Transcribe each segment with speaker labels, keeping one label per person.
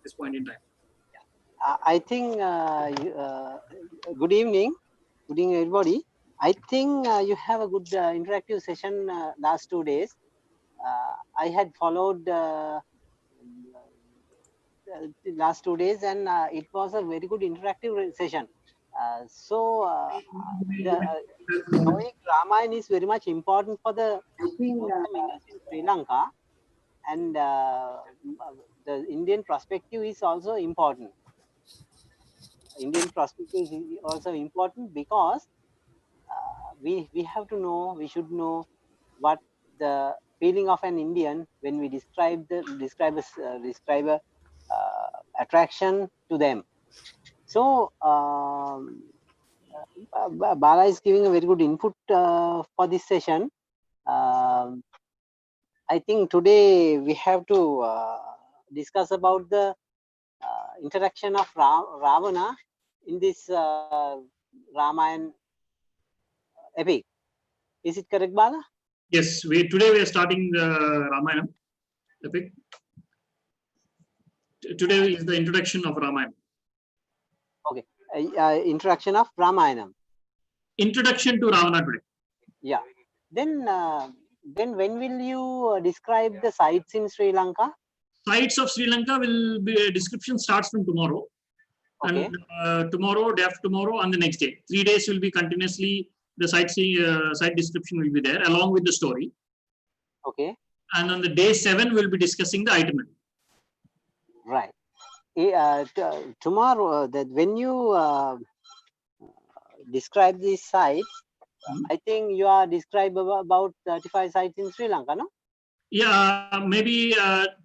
Speaker 1: this point in time.
Speaker 2: I think, good evening everybody. I think you have a good interactive session last 2 days. I had followed the last 2 days, and it was a very good interactive session. Knowing Ramayana is very much important for the Muslims in Sri Lanka, and the Indian perspective is also important. Indian perspective is also important because we have to know, we should know what the feeling of an Indian when we describe a attraction to them. So Bala is giving a very good input for this session. I think today we have to discuss about the interaction of Ravana in this Ramayana epic. Is it correct, Bala?
Speaker 1: Yes, today we are starting the Ramayana epic. Today is the introduction of Ramayana.
Speaker 2: Okay, introduction of Ramayana.
Speaker 1: Introduction to Ravana today.
Speaker 2: Yeah. Then when will you describe the sites in Sri Lanka?
Speaker 1: Sites of Sri Lanka will be, description starts from tomorrow.
Speaker 2: Okay.
Speaker 1: And tomorrow, day after tomorrow, and the next day. 3 days will be continuously, the site description will be there along with the story.
Speaker 2: Okay.
Speaker 1: And on the day 7, we'll be discussing the itinerary.
Speaker 2: Right. Tomorrow, that when you describe these sites, I think you are describing about 35 sites in Sri Lanka, no?
Speaker 1: Yeah, maybe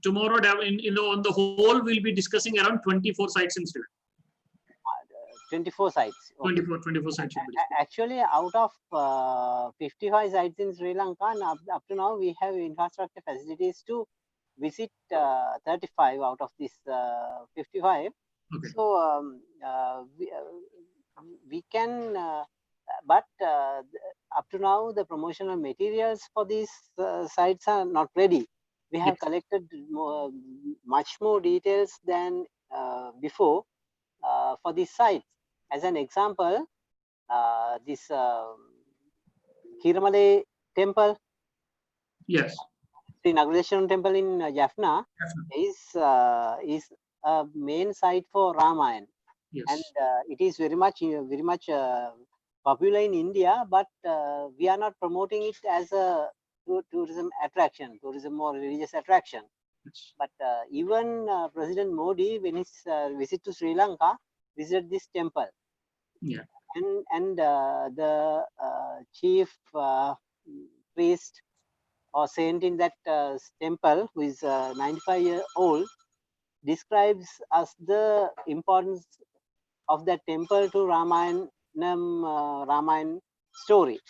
Speaker 1: tomorrow, on the whole, we'll be discussing around 24 sites in Sri Lanka.
Speaker 2: 24 sites.
Speaker 1: Okay. 24 sites.
Speaker 2: Actually, out of 55 sites in Sri Lanka, and up to now, we have infrastructure facilities to visit 35 out of this 55.
Speaker 1: Okay.
Speaker 2: So we can, but up to now, the promotional materials for these sites are not ready. We have collected much more details than before for these sites. As an example, this Kiramale temple,
Speaker 1: yes,
Speaker 2: the Nagaleshwaram temple in Jaffna is a main site for Ramayana, and it is very much popular in India. But we are not promoting it as a tourism or religious attraction. But even President Modi, when his visit to Sri Lanka, visited this temple.
Speaker 1: Yeah.
Speaker 2: And the chief priest or saint in that temple, who is 95-year-old, describes us the importance of that temple to Ramayana story.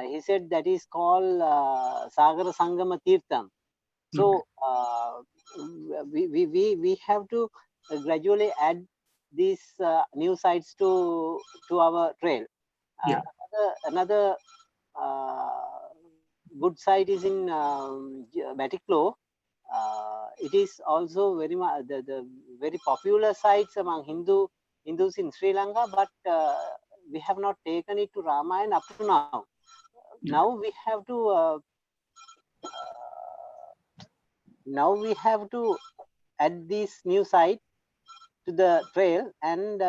Speaker 2: He said that is called Sagara Sangama Tirtham. So we have to gradually add these new sites to our trail. Another good site is in Batiklo. It is also very much the very popular sites among Hindus in Sri Lanka, but we have not taken it to Ramayana up to now. Now we have to add this new site to the trail and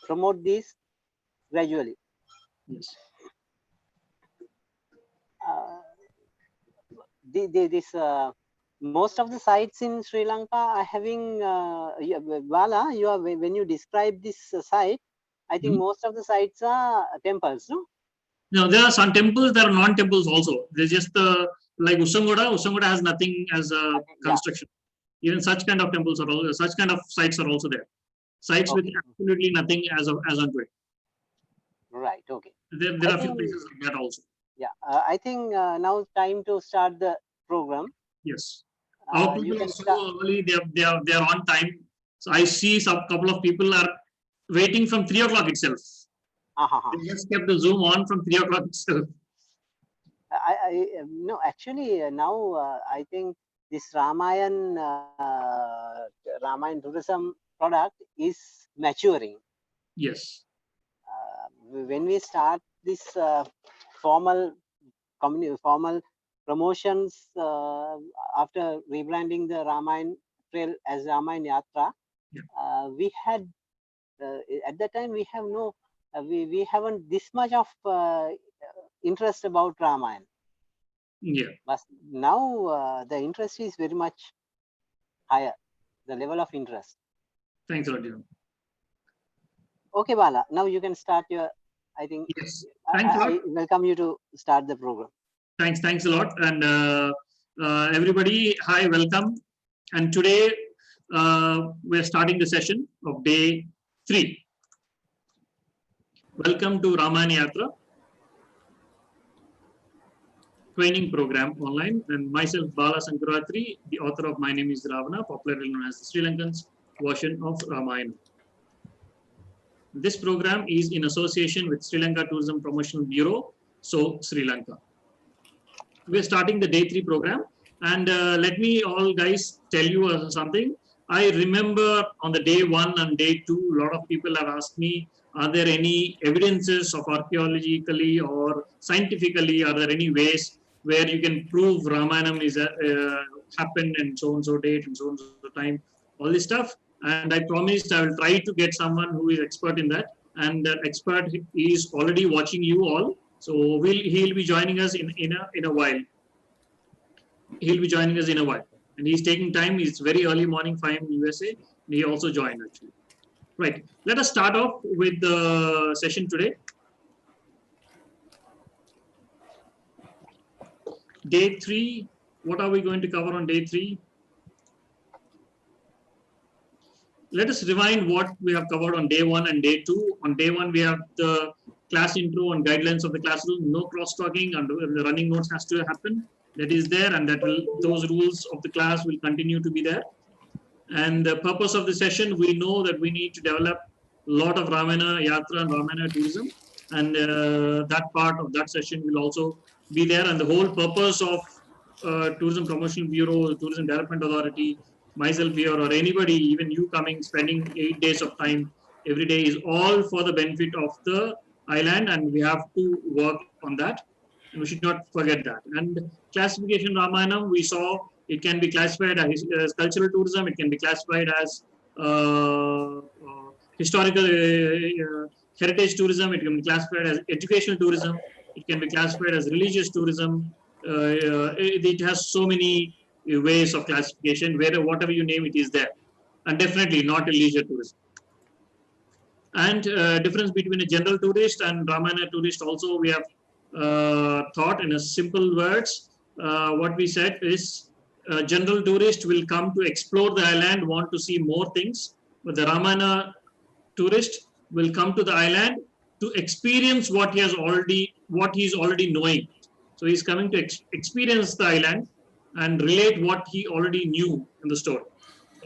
Speaker 2: promote this gradually.
Speaker 1: Yes.
Speaker 2: Most of the sites in Sri Lanka are having Bala. When you describe this site, I think most of the sites are temples, no?
Speaker 1: No, there are some temples. There are non-temples also. There's just like Usangoda. Usangoda has nothing as a construction. Even such kind of temples are also, such kind of sites are also there. Sites with absolutely nothing as on today.
Speaker 2: Right. Okay.
Speaker 1: There are few places like that also.
Speaker 2: Yeah. I think now time to start the program.
Speaker 1: Yes. Our people are so early. They are on time. So I see some couple of people are waiting from 3 o'clock itself. They just kept the Zoom on from 3 o'clock itself.
Speaker 2: No, actually now I think this Ramayana Ramayana tourism product is maturing.
Speaker 1: Yes.
Speaker 2: When we start this formal promotions after rebranding the Ramayana Trail as Ramayana Yatra, we had at that time we have no we haven't this much of interest about Ramayana.
Speaker 1: Yeah.
Speaker 2: But now the interest is very much higher, the level of interest.
Speaker 1: Thanks a lot.
Speaker 2: Okay, Bala, now you can start your, I think,
Speaker 1: yes. Thanks a lot.
Speaker 2: I welcome you to start the program.
Speaker 1: Thanks a lot. And everybody, hi, welcome. And today we're starting the session of day 3. Welcome to Ramayana Yatra training program online. And myself, Bala Sankaratri, the author of My Name is Ravana, popularly known as the Sri Lankan's version of Ramayana. This program is in association with Sri Lanka Tourism Promotional Bureau, so Sri Lanka. We're starting the day 3 program, and let me all guys tell you something. I remember on the day 1 and day 2, a lot of people have asked me, are there any evidences of archaeologically or scientifically, are there any ways where you can prove Ramayana is happened and so date and so time, all this stuff. And I promised I will try to get someone who is expert in that, and that expert is already watching you all. So he'll be joining us in a while. He'll be joining us in a while, and he's taking time. It's very early morning, 5 in USA. He also joined actually. Right. Let us start off with the session today. Day 3. What are we going to cover on day 3? Let us rewind what we have covered on day 1 and day 2. On day 1, we have the class intro and guidelines of the classroom. No cross-talking, and the running notes has to happen. That is there, and those rules of the class will continue to be there. And the purpose of the session, we know that we need to develop a lot of Ramayana Yatra and Ramayana tourism, and that part of that session will also be there. And the whole purpose of Tourism Promotion Bureau, Tourism Development Authority, myself here, or anybody, even you coming, spending 8 days of time every day, is all for the benefit of the island, and we have to work on that. And we should not forget that. And classification Ramayana, we saw it can be classified as cultural tourism, it can be classified as historical heritage tourism, it can be classified as educational tourism, it can be classified as religious tourism. It has so many ways of classification, where whatever you name it is there, and definitely not a leisure tourism. And difference between a general tourist and Ramayana tourist also we have thought in a simple words. What we said is general tourist will come to explore the island, want to see more things, but the Ramayana tourist will come to the island to experience what he is already knowing. So he's coming to experience the island and relate what he already knew in the story.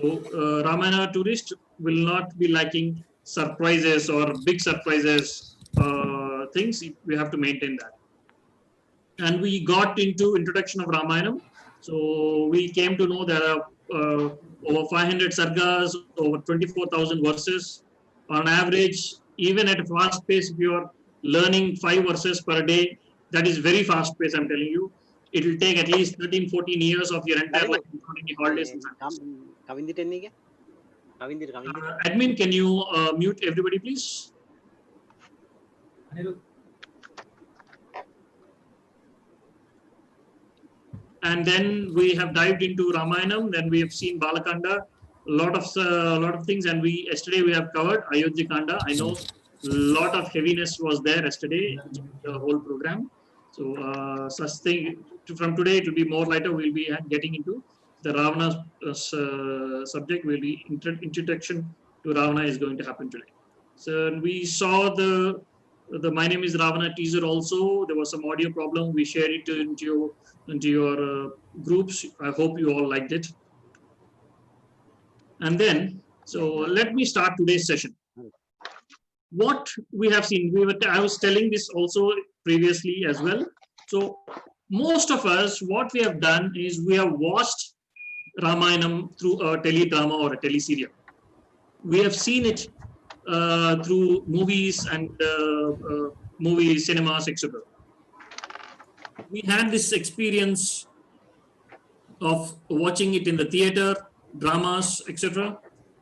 Speaker 1: So Ramayana tourist will not be liking surprises or big surprises things. We have to maintain that. And we got into introduction of Ramayana. So we came to know there are over 500 sargas, over 24,000 verses. On average, even at a fast pace, if you are learning 5 verses per day, that is very fast pace, I'm telling you. It will take at least 13, 14 years of your entire life, including the holidays and admin, can you mute everybody, please? And then we have dived into Ramayana. Then we have seen Balakanda, a lot of things. And yesterday we have covered Ayodhya Kanda. I know a lot of heaviness was there yesterday, the whole program. So such thing from today it will be more lighter. We'll be getting into the Ravana subject. Will be introduction to Ravana is going to happen today. So we saw the My Name is Ravana teaser also. There was some audio problem. We shared it into your groups. I hope you all liked it. And then, so let me start today's session. What we have seen, I was telling this also previously as well. So most of us, what we have done is we have watched Ramayanam through a teledrama or a teleserial. We have seen it through movies and movies, cinemas, etc. We had this experience of watching it in the theater, dramas, etc.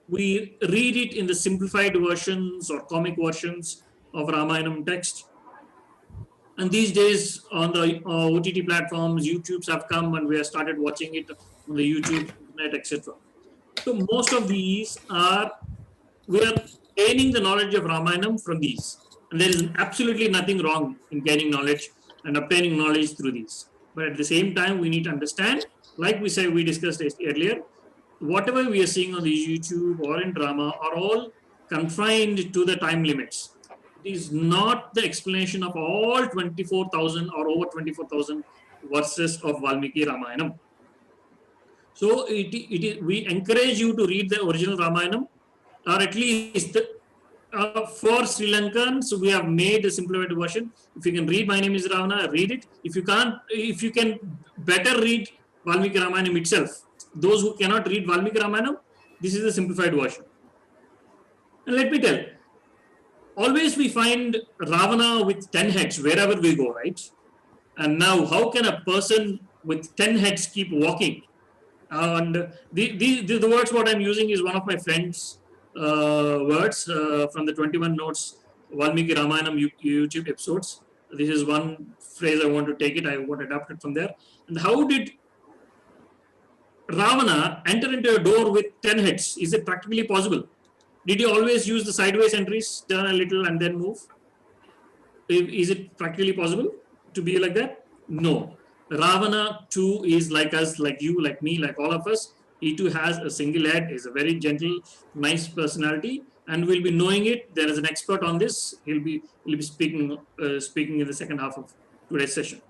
Speaker 1: We read it in the simplified versions or comic versions of Ramayanam text. And these days on the OTT platforms, YouTubes have come and we have started watching it on the YouTube, internet, etc. So most of these are, we are gaining the knowledge of Ramayanam from these. And there is absolutely nothing wrong in gaining knowledge and obtaining knowledge through these. But at the same time, we need to understand, like we said, we discussed earlier, whatever we are seeing on the YouTube or in drama are all confined to the time limits. It is not the explanation of all 24,000 or over 24,000 verses of Valmiki Ramayanam. So we encourage you to read the original Ramayanam, or at least for Sri Lankans, we have made a simplified version. If you can read My Name is Ravana, read it. If you can't, if you can better read Valmiki Ramayanam itself, those who cannot read Valmiki Ramayanam, this is the simplified version. And let me tell, always we find Ravana with 10 heads wherever we go, right? And now, how can a person with 10 heads keep walking? And the words what I'm using is one of my friends' words from the 21 Notes Valmiki Ramayanam YouTube episodes. This is one phrase I want to take it. I want to adapt it from there. And how did Ravana enter into a door with 10 heads? Is it practically possible? Did he always use the sideways entries, turn a little and then move? Is it practically possible to be like that? No. Ravana too is like us, like you, like me, like all of us. He too has a single head, is a very gentle, nice personality, and we'll be knowing it. There is an expert on this. He'll be speaking in the second half of today's session.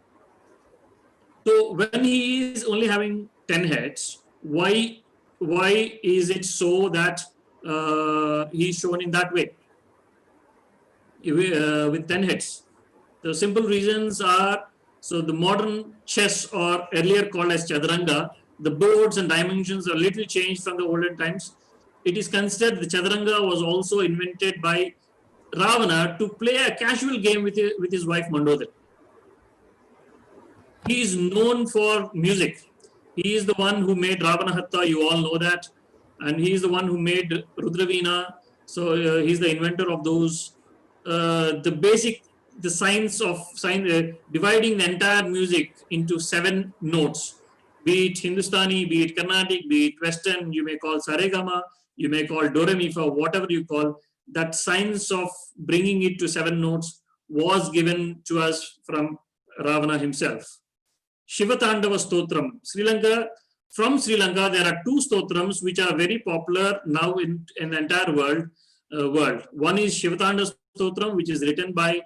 Speaker 1: So when he is only having 10 heads, why is it so that he's shown in that way with 10 heads? The simple reasons are, so the modern chess, or earlier called as Chaturanga, the boards and dimensions are little changed from the olden times. It is considered the Chaturanga was also invented by Ravana to play a casual game with his wife Mandodari. He is known for music. He is the one who made Ravana Hatta, you all know that. And he is the one who made Rudraveena. So he's the inventor of those. The science of dividing the entire music into 7 notes, be it Hindustani, be it Carnatic, be it Western, you may call Saregama, you may call Do Re Mi Fa, whatever you call, that science of bringing it to 7 notes was given to us from Ravana himself. Shivatandava Stotram. From Sri Lanka, there are 2 stotrams which are very popular now in the entire world. One is Shivatandava Stotram, which is written by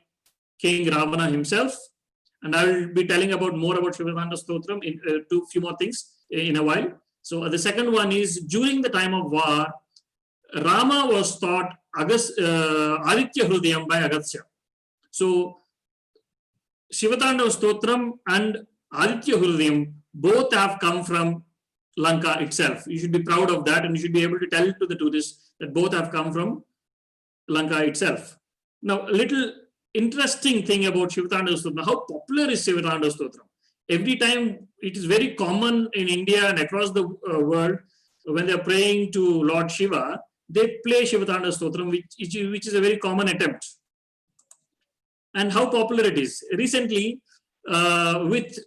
Speaker 1: King Ravana himself, and I will be telling more about Shivatandava Stotram in few more things in a while. So the second one is, during the time of war, Rama was taught Aditya Hrudayam by Agastya. So Shivatandava Stotram and Aditya Hrudayam both have come from Lanka itself. You should be proud of that, and you should be able to tell to the tourists that both have come from Lanka itself. Now, a little interesting thing about Shivatandava Stotram. How popular is Shivatandava Stotram? Every time, it is very common in India and across the world, when they are praying to Lord Shiva, they play Shivatandava Stotram, which is a very common attempt. And how popular it is. Recently, with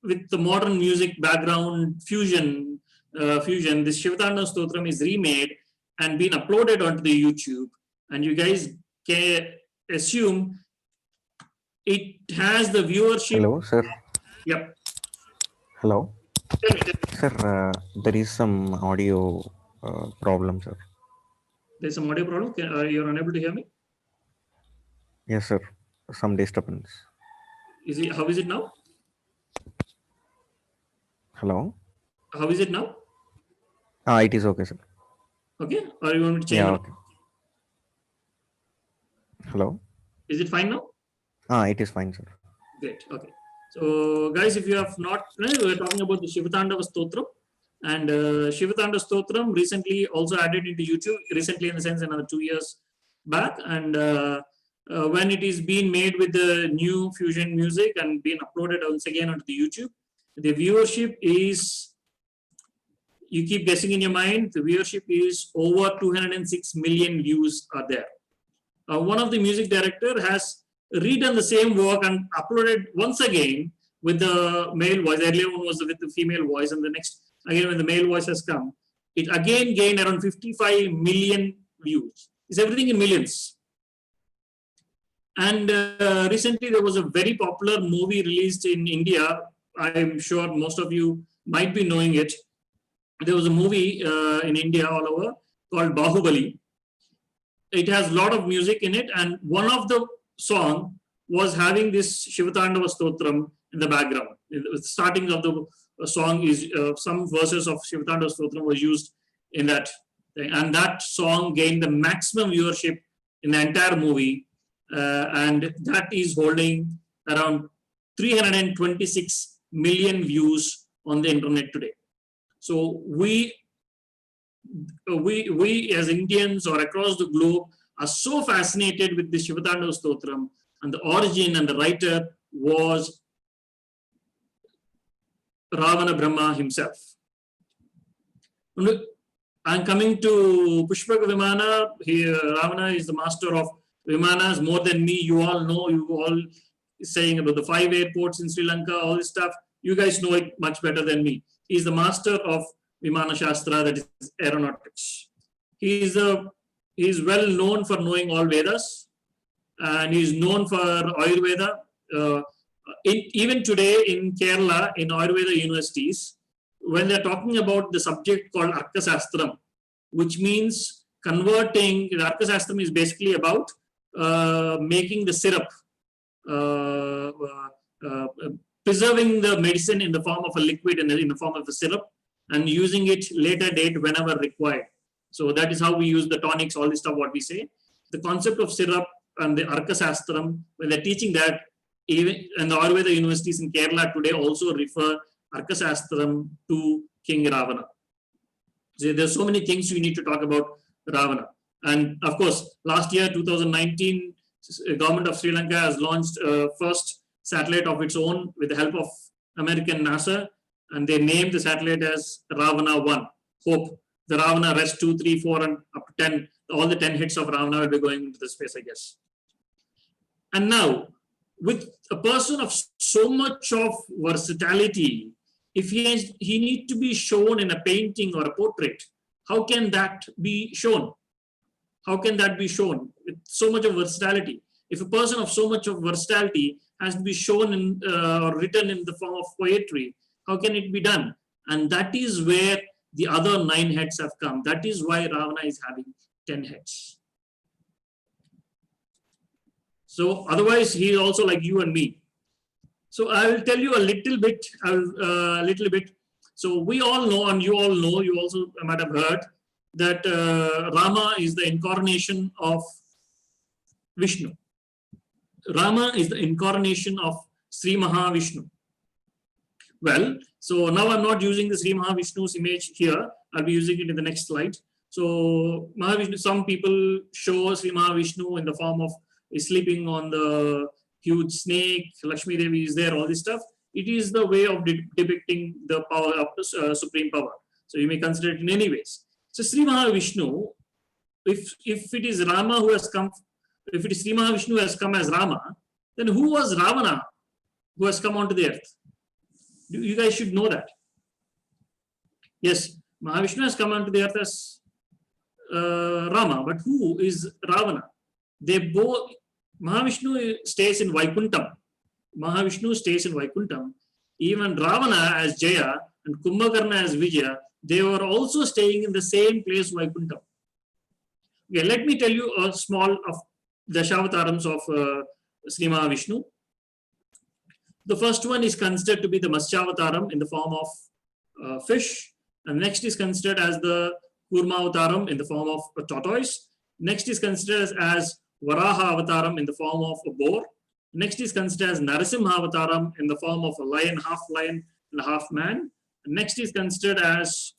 Speaker 1: the modern music background fusion, this Shivatandava Stotram is remade and been uploaded onto the YouTube, and you guys can assume it has the viewership.
Speaker 3: Hello, sir.
Speaker 1: Yep.
Speaker 3: Hello.
Speaker 1: Tell me.
Speaker 3: Sir, there is some audio problem, sir.
Speaker 1: There's some audio problem. You're unable to hear me?
Speaker 3: Yes, sir. Some disturbance.
Speaker 1: How is it now?
Speaker 3: Hello.
Speaker 1: How is it now?
Speaker 3: It is okay, sir.
Speaker 1: Okay. Or you want me to change?
Speaker 3: Yeah. Okay. Hello.
Speaker 1: Is it fine now?
Speaker 3: It is fine, sir.
Speaker 1: Great. Okay. So, guys, if you have not, we're talking about the Shivatandava Stotram. And Shivatanda Stotram recently also added into YouTube, recently in the sense another 2 years back. And when it is being made with the new fusion music and being uploaded once again onto the YouTube, the viewership is, you keep guessing in your mind, the viewership is over 206 million views are there. One of the music director has redone the same work and uploaded once again with the male voice. Earlier one was with the female voice, and the next, again when the male voice has come, it again gained around 55 million views. It's everything in millions. And recently there was a very popular movie released in India. I'm sure most of you might be knowing it. There was a movie in India all over called Bahubali. It has a lot of music in it, and one of the song was having this Shivatandava Stotram in the background. The starting of the song is some verses of Shivatandava Stotram was used in that thing, and that song gained the maximum viewership in the entire movie, and that is holding around 326 million views on the internet today. So we as Indians or across the globe are so fascinated with the Shivatandava Stotram, and the origin and the writer was Ravana Brahma himself. I'm coming to Pushpaka Vimana. Ravana is the master of Vimanas more than me. You all know, you all saying about the 5 airports in Sri Lanka, all this stuff. You guys know it much better than me. He's the master of Vimana Shastra, that is aeronautics. He is well known for knowing all Vedas, and he is known for Ayurveda. Even today in Kerala, in Ayurveda universities, when they're talking about the subject called Arka Shastram, which means converting, the Arka Shastram is basically about making the syrup, preserving the medicine in the form of a liquid and in the form of a syrup, and using it later date whenever required. So that is how we use the tonics, all this stuff, what we say. The concept of syrup and the Arka Shastram, when they're teaching that, even in the Ayurveda universities in Kerala today also refer Arka Shastram to King Ravana. So there's so many things we need to talk about Ravana. And of course, last year, 2019, government of Sri Lanka has launched first satellite of its own with the help of American NASA, and they named the satellite as Ravana 1. Hope the Ravana rest 2, 3, 4, and up to 10. All the 10 hits of Ravana will be going into the space, I guess. And now, with a person of so much of versatility, if he needs to be shown in a painting or a portrait, how can that be shown? How can that be shown with so much of versatility? If a person of so much of versatility has to be shown in or written in the form of poetry, how can it be done? And that is where the other 9 heads have come. That is why Ravana is having 10 heads. So otherwise, he is also like you and me. So I will tell you a little bit. So we all know, and you all know, you also might have heard that Rama is the incarnation of Vishnu. Rama is the incarnation of Sri Mahavishnu. Well, so now I'm not using the Sri Mahavishnu's image here. I'll be using it in the next slide. So Mahavishnu, some people show Sri Mahavishnu in the form of sleeping on the huge snake, Lakshmi Devi is there, all this stuff. It is the way of depicting the power of the supreme power. So you may consider it in any ways. So Sri Mahavishnu, if it is Rama who has come, if it is Sri Mahavishnu who has come as Rama, then who was Ravana who has come onto the earth? You guys should know that. Yes, Mahavishnu has come onto the earth as Rama, but who is Ravana? They both, Mahavishnu stays in Vaikuntham. Mahavishnu stays in Vaikuntham. Even Ravana as Jaya and Kumbhakarna as Vijaya, they were also staying in the same place, Vaikuntham. Okay, let me tell you a small of Dashavatarams of Sri Mahavishnu. The first one is considered to be the Matsyavataram in the form of fish. And next is considered as the Kurmavataram in the form of a tortoise. Next is considered as Varaha Avataram in the form of a boar. Next is considered as Narasimha Avataram in the form of a lion and a half man. Next is considered as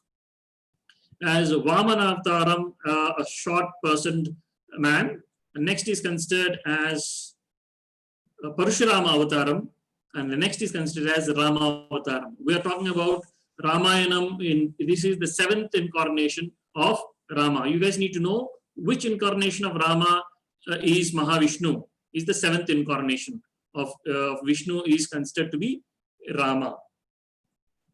Speaker 1: Vamana Avtaram, a short-personed man. And next is considered as Parashurama Avataram, and the next is considered as Rama Avataram. We are talking about Ramayanam. This is the 7th incarnation of Rama. You guys need to know which incarnation of Rama is Mahavishnu. Is the 7th incarnation of Vishnu is considered to be Rama.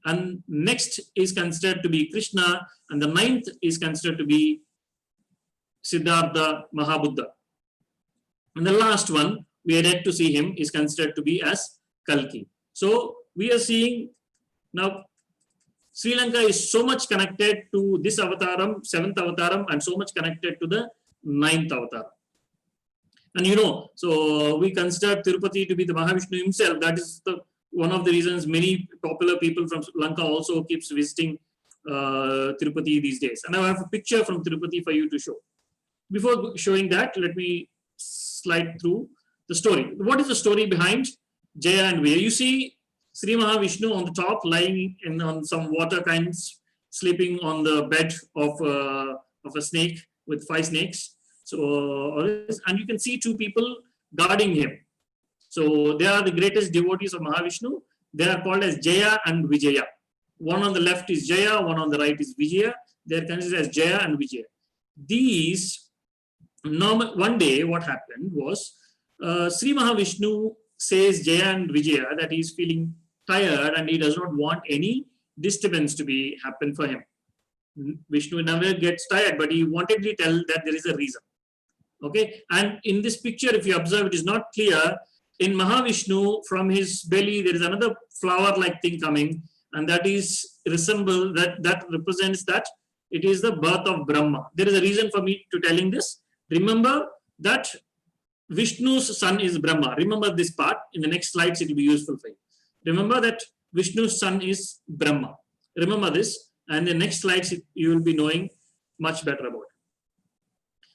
Speaker 1: And next is considered to be Krishna, and the 9th is considered to be Siddhartha Mahabuddha. And the last one, we are yet to see him, is considered to be as Kalki. So we are seeing now Sri Lanka is so much connected to this avataram, 7th avataram, and so much connected to the 9th avatar. And you know, so we consider Tirupati to be the Mahavishnu himself. That is one of the reasons many popular people from Lanka also keeps visiting Tirupati these days. And I have a picture from Tirupati for you to show. Before showing that, let me slide through the story. What is the story behind Jaya and Vijaya? You see Sri Mahavishnu on the top, lying on some water kinds, sleeping on the bed of a snake with 5 snakes. So, and you can see 2 people guarding him. So they are the greatest devotees of Mahavishnu. They are called as Jaya and Vijaya. One on the left is Jaya, one on the right is Vijaya. They are considered as Jaya and Vijaya. These, one day what happened was, Sri Mahavishnu says Jaya and Vijaya that he is feeling tired and he does not want any disturbance to happen for him. Vishnu never gets tired, but he wanted to tell that there is a reason. Okay, and in this picture, if you observe, it is not clear. In Mahavishnu, from his belly, there is another flower-like thing coming, and that represents that it is the birth of Brahma. There is a reason for me to telling this. Remember that Vishnu's son is Brahma. Remember this part. In the next slides, it will be useful for you. Remember that Vishnu's son is Brahma. Remember this, and the next slides you will be knowing much better about it.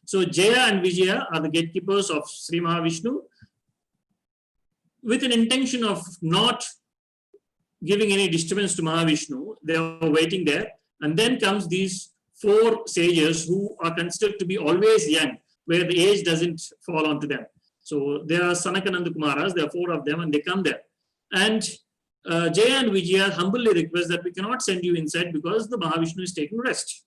Speaker 1: So Jaya and Vijaya are the gatekeepers of Sri Mahavishnu, with an intention of not giving any disturbance to Mahavishnu. They are waiting there, and then comes these 4 sages who are considered to be always young, where the age doesn't fall onto them. So there are Sanakananda Kumaras, there are 4 of them, and they come there. And Jaya and Vijaya humbly request that we cannot send you inside because the Mahavishnu is taking rest.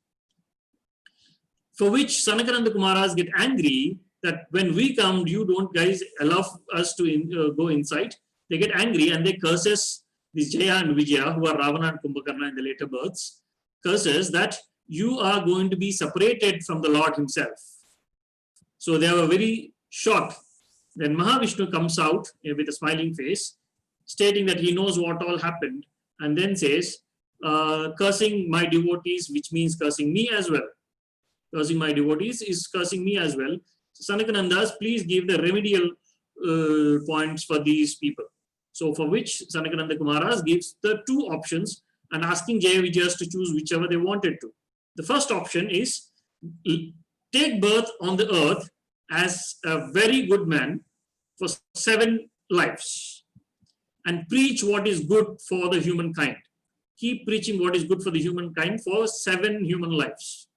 Speaker 1: For which Sanakananda Kumaras get angry that when we come, you don't guys allow us to go inside. They get angry and they curses these Jaya and Vijaya, who are Ravana and Kumbhakarna in the later births, curses that you are going to be separated from the Lord himself. So they were very shocked. Then Mahavishnu comes out with a smiling face, stating that he knows what all happened, and then says, cursing my devotees, which means cursing me as well. Cursing my devotees is cursing me as well. So Sanakanandas, please give the remedial points for these people. So for which Sanakananda Kumaras gives the 2 options and asking Jaya Vijayas to choose whichever they wanted to. The first option is take birth on the earth as a very good man for 7 lives and preach what is good for the humankind. Keep preaching what is good for the humankind for 7 human lives.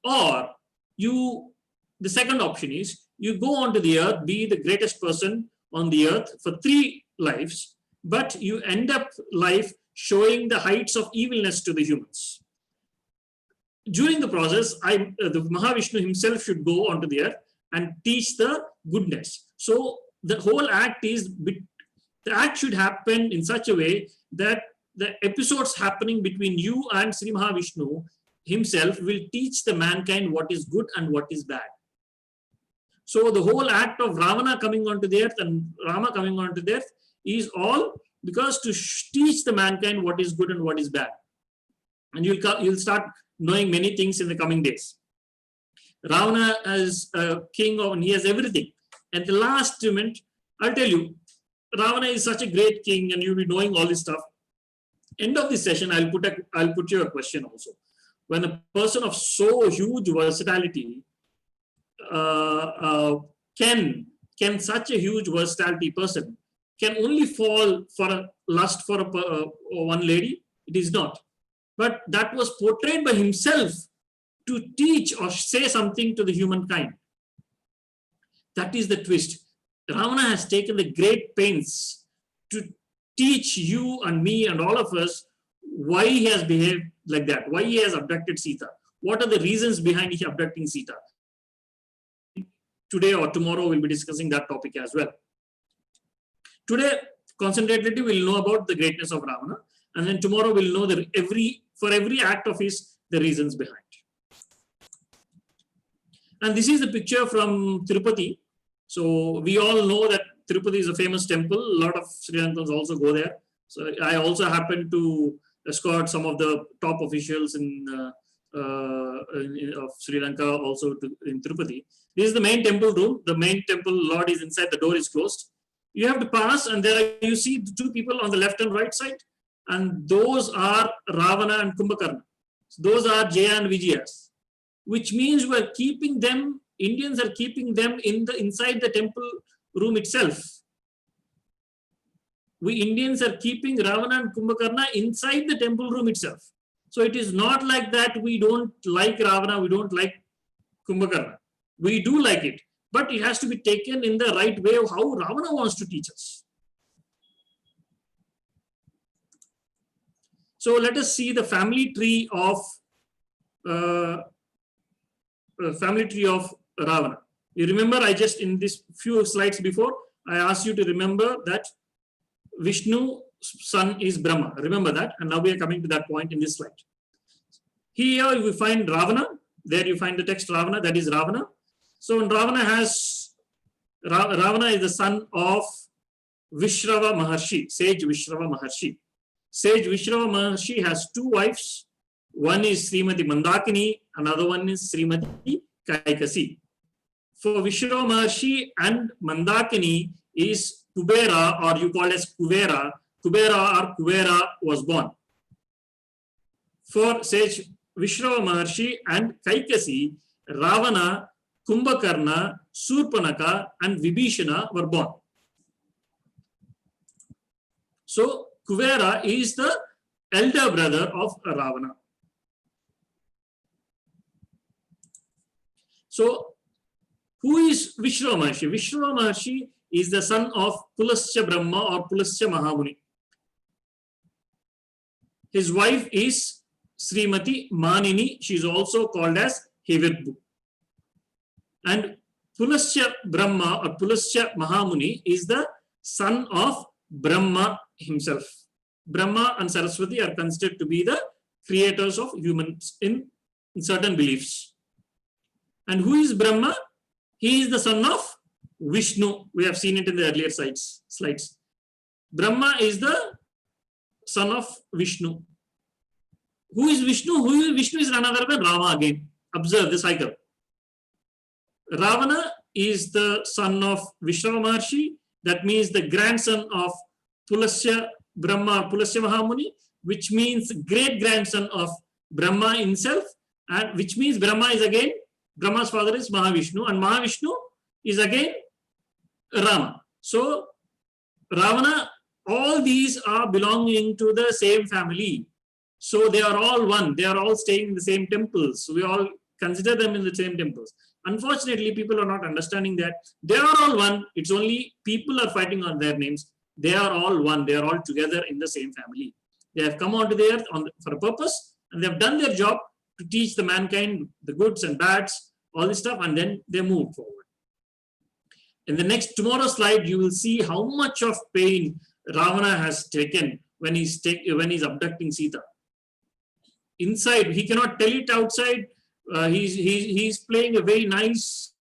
Speaker 1: Or the second option is you go onto the earth, be the greatest person on the earth for 3 lives, but you end up life showing the heights of evilness to the humans. During the process, the Mahavishnu himself should go onto the earth and teach the goodness. So the whole act should happen in such a way that the episodes happening between you and Sri Mahavishnu himself will teach the mankind what is good and what is bad. So the whole act of Ravana coming onto the earth and Rama coming onto the earth is all because to teach the mankind what is good and what is bad. And you'll start knowing many things in the coming days. Ravana is a king and he has everything. At the last moment, I'll tell you, Ravana is such a great king and you'll be knowing all this stuff. End of this session, I'll put you a question also. When a person of so huge versatility can such a huge versatility person can only fall for a lust for one lady? It is not. But that was portrayed by himself to teach or say something to the humankind. That is the twist. Ravana has taken the great pains to teach you and me and all of us why he has behaved like that, why he has abducted Sita. What are the reasons behind he abducting Sita? Today or tomorrow we'll be discussing that topic as well. Today, concentratedly, we'll know about the greatness of Ravana, and then tomorrow we'll know that for every act of his, the reasons behind. And this is the picture from Tirupati. So we all know that Tirupati is a famous temple. A lot of Sri Lankans also go there. So I also happen to escort some of the top officials of Sri Lanka also in Tirupati. This is the main temple room. The main temple Lord is inside. The door is closed. You have to pass, and there you see the two people on the left and right side, and those are Ravana and Kumbhakarna. So those are Jaya and Vijayas, which means we're keeping them. Indians are keeping them inside the temple room itself. We Indians are keeping Ravana and Kumbhakarna inside the temple room itself. So it is not like that we don't like Ravana, we don't like Kumbhakarna. We do like it, but it has to be taken in the right way of how Ravana wants to teach us. So let us see the family tree of Ravana. You remember, I just in this few slides before, I asked you to remember that Vishnu's son is Brahma. Remember that, and now we are coming to that point in this slide. Here we find Ravana. There you find the text Ravana. That is Ravana. So Ravana is the son of Vishrava Maharshi, sage Vishrava Maharshi. Sage Vishrava Maharshi has two wives. One is Srimati Mandakini, another one is Srimati Kaikasi. For Vishrava Maharshi and Mandakini is Kubera, or you call as Kuvera. Kuvera was born. For sage Vishrava Maharshi and Kaikasi, Ravana, Kumbhakarna, Surpanaka, and Vibhishana were born. So Kuvera is the elder brother of Ravana. So who is Vishrava Maharshi? Vishrava Maharshi is the son of Pulasya Brahma or Pulasya Mahamuni. His wife is Srimati Manini. She is also called as Hivirbu. And Pulasya Brahma or Pulasya Mahamuni is the son of Brahma himself. Brahma and Saraswati are considered to be the creators of humans in certain beliefs. And who is Brahma? He is the son of Vishnu. We have seen it in the earlier slides. Brahma is the son of Vishnu. Who is Vishnu? Vishnu is none other than Rama again. Observe the cycle. Ravana is the son of Vishrava Maharshi. That means the grandson of Pulasya Brahma, Pulasya Mahamuni, which means great grandson of Brahma himself, and which means Brahma is again, Brahma's father is Mahavishnu, and Mahavishnu is again Rama. So Ravana, all these are belonging to the same family. So they are all one. They are all staying in the same temples. So we all consider them in the same temples. Unfortunately, people are not understanding that they are all one. It's only people are fighting on their names. They are all one. They are all together in the same family. They have come onto the earth for a purpose, and they have done their job to teach the mankind the goods and bads, all this stuff, and then they move forward. In the tomorrow's slide, you will see how much of pain Ravana has taken when he's abducting Sita. Inside, he cannot tell it outside. He's playing a very nice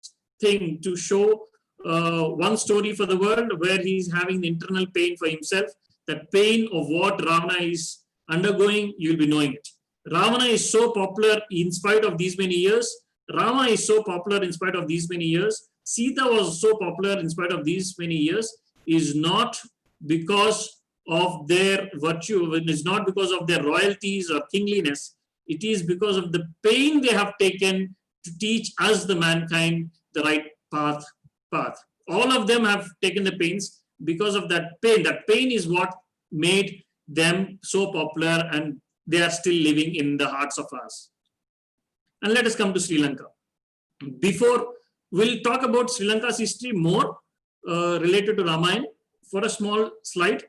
Speaker 1: thing to show one story for the world where he's having the internal pain for himself. That pain of what Ravana is undergoing, you'll be knowing it. Ravana is so popular in spite of these many years. Rama is so popular in spite of these many years. Sita was so popular in spite of these many years, is not because of their virtue, it is not because of their royalties or kingliness. It is because of the pain they have taken to teach us, the mankind, the right path. All of them have taken the pains because of that pain. That pain is what made them so popular and they are still living in the hearts of us. And let us come to Sri Lanka. Before we'll talk about Sri Lanka's history more related to Ramayana for a small slide.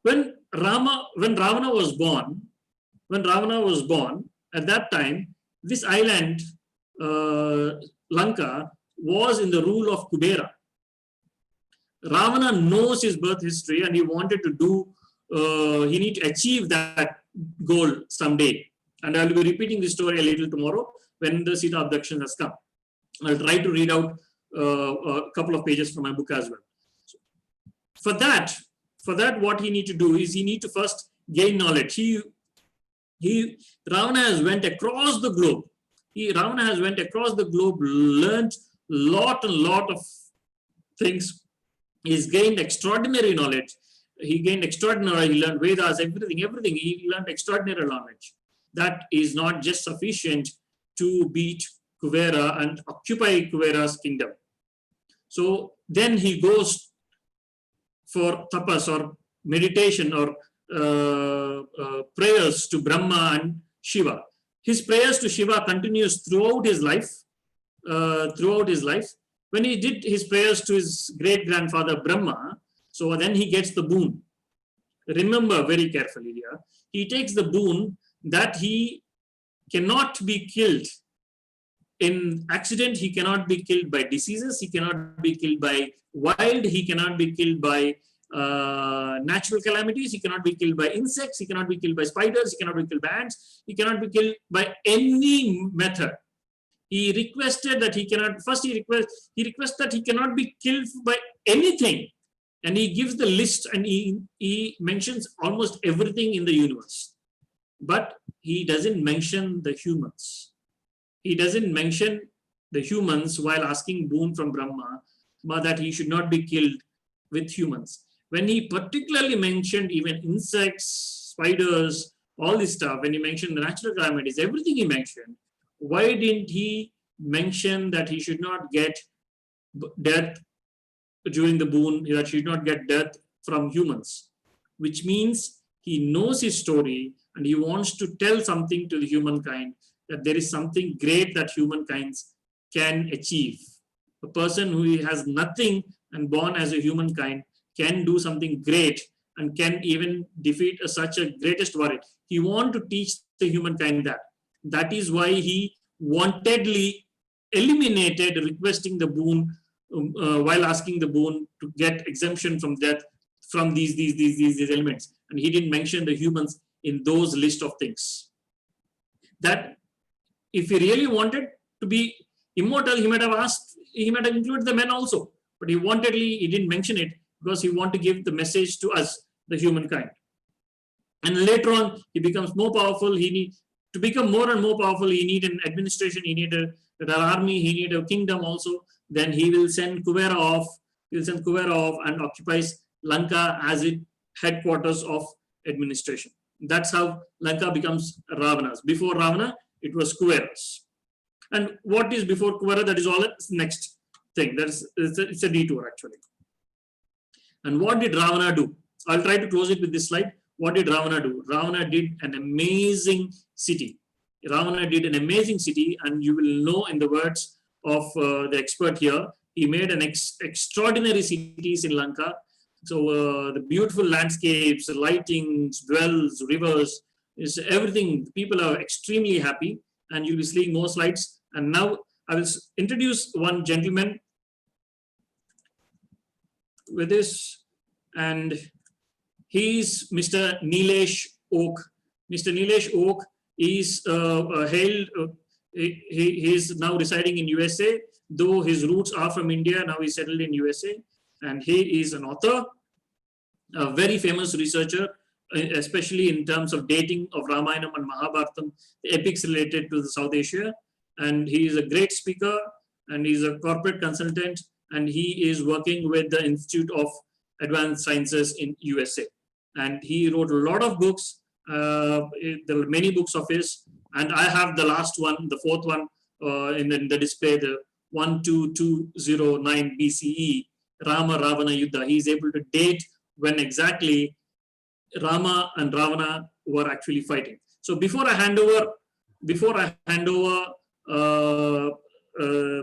Speaker 1: When Ravana was born, at that time, this island, Lanka, was in the rule of Kubera. Ravana knows his birth history and he wanted to do, he need to achieve that goal someday. And I'll be repeating this story a little tomorrow when the Sita abduction has come. I'll try to read out a couple of pages from my book as well. For that, what he need to do is he need to first gain knowledge. Ravana has went across the globe. Learned lot of things. He's gained extraordinary knowledge. He learned Vedas, everything. He learned extraordinary knowledge. That is not just sufficient to beat Kuvera and occupy Kuvera's kingdom. So then he goes for tapas or meditation or prayers to Brahma and Shiva. His prayers to Shiva continues throughout his life. When he did his prayers to his great-grandfather Brahma, so then he gets the boon. Remember very carefully here. He takes the boon that he cannot be killed in accident, he cannot be killed by diseases, he cannot be killed by wild, he cannot be killed by natural calamities, he cannot be killed by insects, he cannot be killed by spiders, he cannot be killed by ants, he cannot be killed by any method. He requested that he cannot, first he requests that he cannot be killed by anything. And he gives the list and he mentions almost everything in the universe. But he doesn't mention the humans. He doesn't mention the humans while asking boon from Brahma, that he should not be killed with humans. When he particularly mentioned even insects, spiders, all this stuff, when he mentioned the natural calamities, everything he mentioned, why didn't he mention that he should not get death during the boon, that he should not get death from humans? Which means he knows his story and he wants to tell something to the humankind, that there is something great that humankind can achieve. A person who has nothing and born as a humankind can do something great and can even defeat such a greatest warrior. He wants to teach the humankind that. That is why he wantedly eliminated requesting the boon while asking the boon to get exemption from death from these elements. And he didn't mention the humans in those list of things. That if he really wanted to be immortal, he might have included the men also. But he didn't mention it because he wanted to give the message to us, the humankind. And later on, he becomes more powerful. To become more and more powerful, he need an administration, he need an army, he need a kingdom also. Then he will send Kuvera off. He will send Kuvera off and occupies Lanka as its headquarters of administration. That's how Lanka becomes Ravana's. Before Ravana, it was Kuvera's. And what is before Kuvera? That is all the next thing. It's a detour actually. And what did Ravana do? I'll try to close it with this slide. What did Ravana do? Ravana did an amazing city. And you will know in the words of the expert here, he made an extraordinary cities in Lanka. So the beautiful landscapes, lightings, wells, rivers, is everything. People are extremely happy, and you'll be seeing more slides. And now I will introduce one gentleman with this, and he's Mr. Nilesh Oak. Mr. Nilesh Oak is he is now residing in USA, though his roots are from India. Now he's settled in USA, and he is an author, a very famous researcher, especially in terms of dating of Ramayana and Mahabharatam, the epics related to the South Asia. And he is a great speaker, and he's a corporate consultant, and he is working with the Institute of Advanced Sciences in USA. And he wrote a lot of books. There are many books of his, and I have the last one, the fourth one in the display, the 12209 BCE, Rama Ravana Yuddha. He is able to date when exactly Rama and Ravana were actually fighting. So before I hand over uh, uh,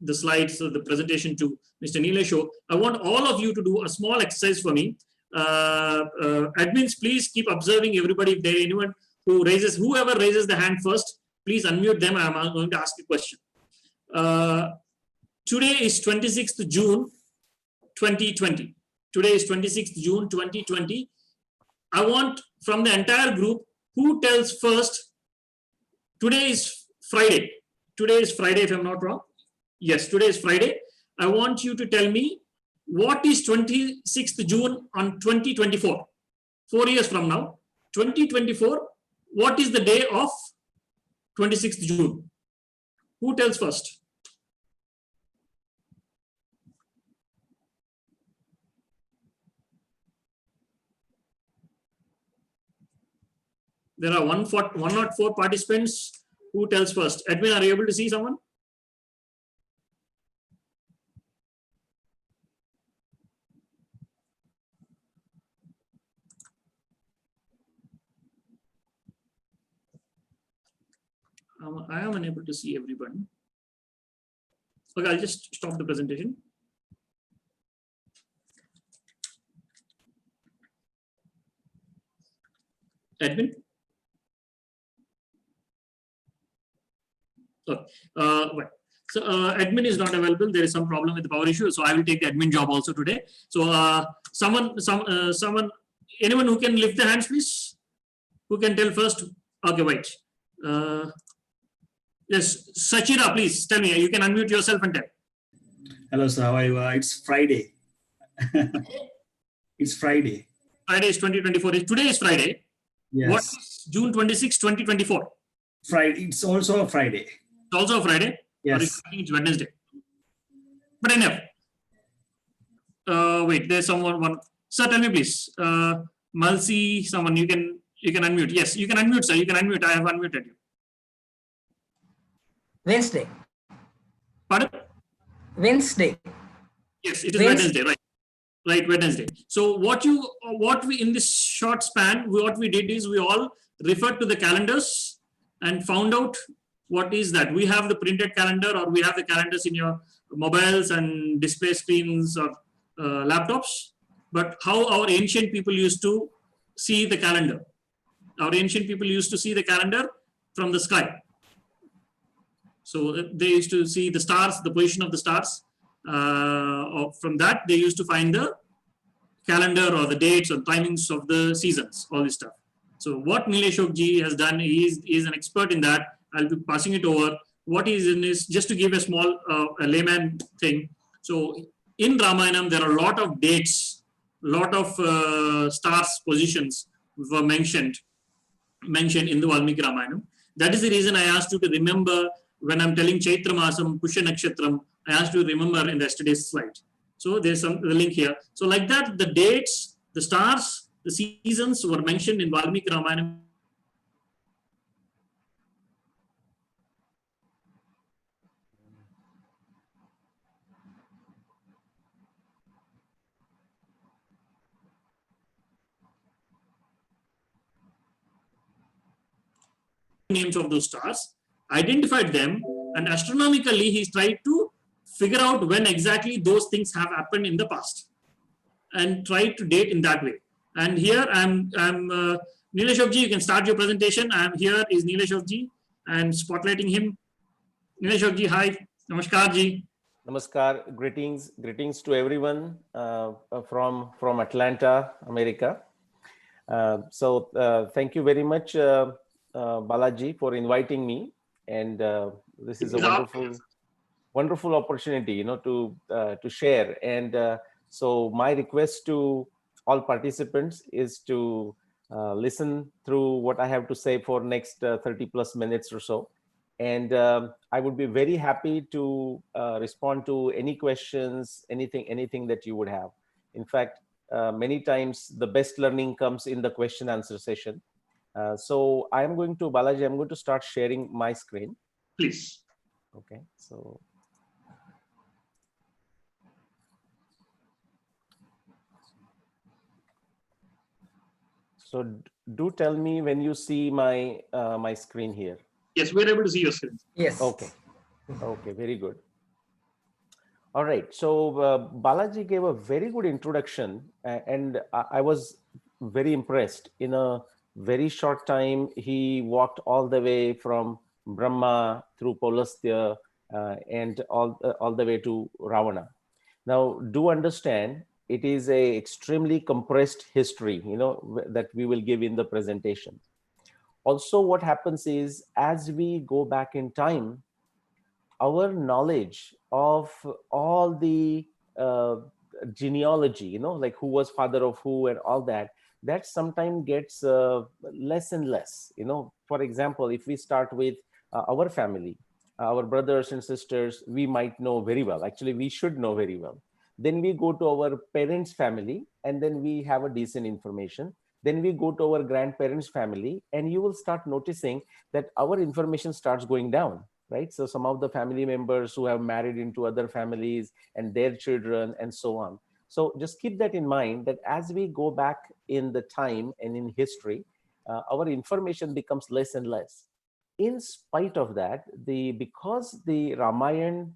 Speaker 1: the slides, the presentation to Mr. Neelasho, I want all of you to do a small exercise for me. Admins, please keep observing everybody. If there anyone whoever raises the hand first, please unmute them. I'm going to ask a question. Today is 26th June 2020. Today is 26th June 2020. I want from the entire group, who tells first, today is Friday. Today is Friday, if I'm not wrong. Yes, today is Friday. I want you to tell me what is 26th June on 2024, 4 years from now, 2024, what is the day of 26th June? Who tells first? There are 104 participants. Who tells first? Edwin, are you able to see someone? I am unable to see everyone. Okay, I'll just stop the presentation. Edwin? Okay. Right. So admin is not available. There is some problem with the power issue. So I will take the admin job also today. So someone, anyone who can lift the hands, please? Who can tell first? Okay, wait. Yes, Sachira, please tell me. You can unmute yourself and tell.
Speaker 4: Hello, sir. How are you? It's Friday. It's Friday.
Speaker 1: Friday is 2024. Today is Friday.
Speaker 4: Yes.
Speaker 1: What is June 26, 2024?
Speaker 4: Friday. It's also a Friday.
Speaker 1: It's also a Friday?
Speaker 4: Yes.
Speaker 1: Or I think it's Wednesday. But enough. Wait, there's someone. Sir, tell me please. Malsi, someone, you can unmute. Yes, you can unmute, sir. You can unmute. I have unmuted you.
Speaker 5: Wednesday.
Speaker 1: Pardon?
Speaker 5: Wednesday.
Speaker 1: Yes, it is Wednesday, right? Right, Wednesday. So what we in this short span, what we did is we all referred to the calendars and found out what is that. We have the printed calendar, or we have the calendars in your mobiles and display screens or laptops. But how our ancient people used to see the calendar. Our ancient people used to see the calendar from the sky. So they used to see the stars, the position of the stars. From that, they used to find the calendar or the dates or timings of the seasons, all this stuff. So what Neelashok ji has done, he is an expert in that. I'll be passing it over. What he is in is just to give a small a layman thing. So in Ramayana, there are a lot of dates, a lot of stars positions were mentioned in the Valmiki Ramayana. That is the reason I asked you to remember when I'm telling Chaitra Masam, Pushya Nakshatram, I asked you to remember in yesterday's slide. So there's the link here. So like that, the dates, the stars, the seasons were mentioned in Valmiki Ramayana. Names of those stars, identified them, and astronomically he's tried to figure out when exactly those things have happened in the past and try to date in that way. And here I'm Neelashok ji, you can start your presentation. Here is Neelashok ji and spotlighting him. Neelashok ji, hi. Namaskar ji.
Speaker 6: Namaskar, greetings to everyone from Atlanta, America. Thank you very much, Balaji, for inviting me, and this is a wonderful opportunity, to share. And so my request to all participants is to listen through what I have to say for next 30 plus minutes or so. And I would be very happy to respond to any questions, anything that you would have. In fact, many times the best learning comes in the question answer session. So I'm going to start sharing my screen.
Speaker 1: Please.
Speaker 6: Okay, so. So do tell me when you see my my screen here.
Speaker 1: Yes, we're able to see your screen.
Speaker 5: Yes.
Speaker 6: Okay. Okay, very good. All right. So Balaji gave a very good introduction, and I was very impressed. In a very short time, he walked all the way from Brahma through Polastya and all the way to Ravana. Now, do understand it is a extremely compressed history, that we will give in the presentation. Also, what happens is as we go back in time, our knowledge of all the genealogy, like who was father of who and all that, that sometimes gets less and less. For example, if we start with our family, our brothers and sisters, we might know very well. Actually, we should know very well. Then we go to our parents' family, and then we have a decent information. Then we go to our grandparents' family, and you will start noticing that our information starts going down, right? So some of the family members who have married into other families and their children and so on. So just keep that in mind, that as we go back in the time and in history, our information becomes less and less. In spite of that, because the Ramayana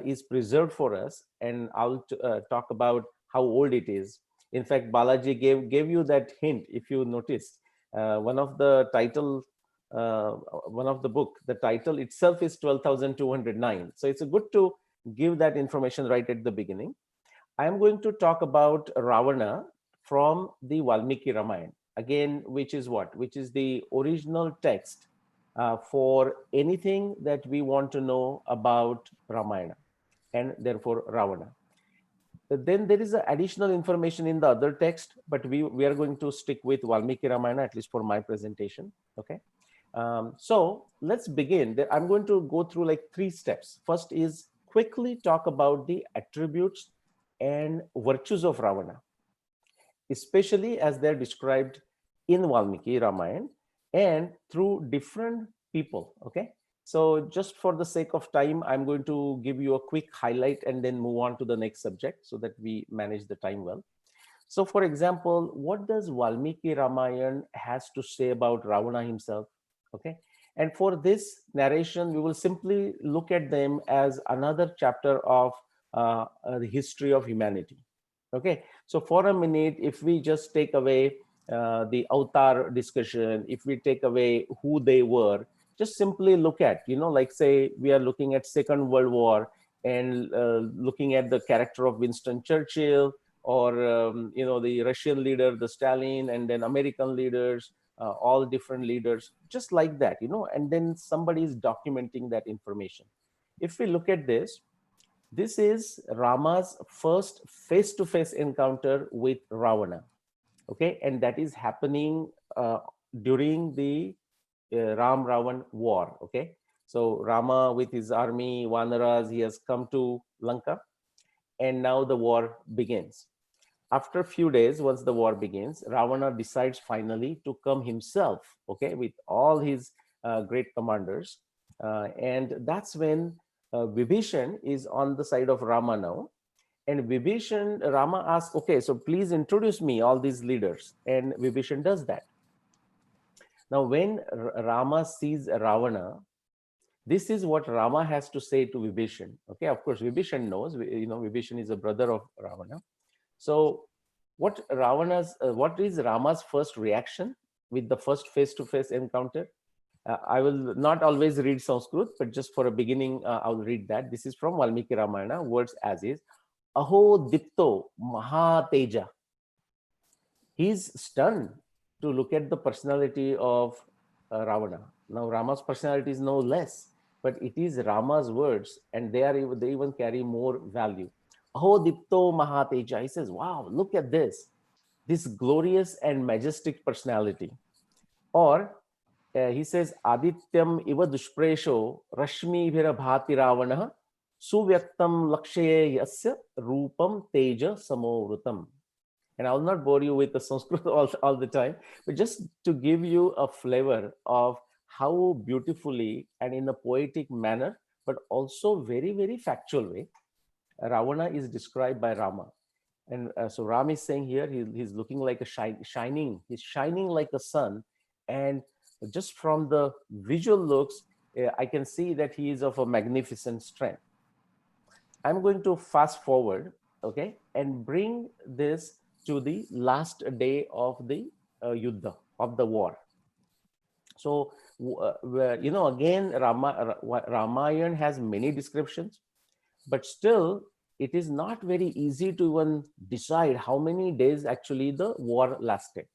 Speaker 6: is preserved for us, and I'll talk about how old it is. In fact, Balaji gave you that hint. If you noticed, one of the title, one of the book, the title itself is 12,209. So it's good to give that information right at the beginning. I am going to talk about Ravana from the Valmiki Ramayana, again, which is what? Which is the original text for anything that we want to know about Ramayana, and therefore Ravana. Then there is additional information in the other text, but we are going to stick with Valmiki Ramayana, at least for my presentation. Okay. So let's begin. I'm going to go through like 3 steps. First is quickly talk about the attributes and virtues of Ravana, especially as they're described in Valmiki Ramayana and through different people. Okay. So just for the sake of time, I'm going to give you a quick highlight and then move on to the next subject so that we manage the time well. So for example, what does Valmiki Ramayana has to say about Ravana himself? Okay. And for this narration, we will simply look at them as another chapter of the history of humanity. Okay. So for a minute, if we just take away the avatar discussion, if we take away who they were, just simply look at, like say we are looking at Second World War and looking at the character of Winston Churchill, or the Russian leader, the Stalin, and then American leaders, all different leaders, just like that, and then somebody is documenting that information. If we look at this is Rama's first face-to-face encounter with Ravana. Okay, and that is happening during the Ram Ravan war. Okay, so Rama with his army Vanaras, he has come to Lanka, and now the war begins. After a few days, once the war begins, Ravana decides finally to come himself, okay, with all his great commanders. And that's when Vibhishan is on the side of Rama now. And Rama asks, okay, so please introduce me, all these leaders. And Vibhishan does that. Now, when Rama sees Ravana, this is what Rama has to say to Vibhishan. Okay, of course, Vibhishan knows, Vibhishan is a brother of Ravana. So what is Rama's first reaction with the first face-to-face encounter? I will not always read Sanskrit, but just for a beginning, I'll read that. This is from Valmiki Ramayana, words as is. Aho dipto mahateja. He's stunned to look at the personality of Ravana. Now, Rama's personality is no less, but it is Rama's words, and they even carry more value. Aho dipto mahateja. He says, wow, look at this glorious and majestic personality. Or he says, Adityam iva dushpresho rashmi vira bhati Ravana suvyaktam lakshaye yasya rupam teja samovrutam. And I will not bore you with the Sanskrit all the time, but just to give you a flavor of how beautifully and in a poetic manner, but also very, very factual way, Ravana is described by Rama. And so Ram is saying here, he's looking like a shining. He's shining like a sun. And just from the visual looks, I can see that he is of a magnificent strength. I'm going to fast forward, okay, and bring this to the last day of the Yuddha, of the war. So, again, Ramayana has many descriptions, but still it is not very easy to even decide how many days actually the war lasted.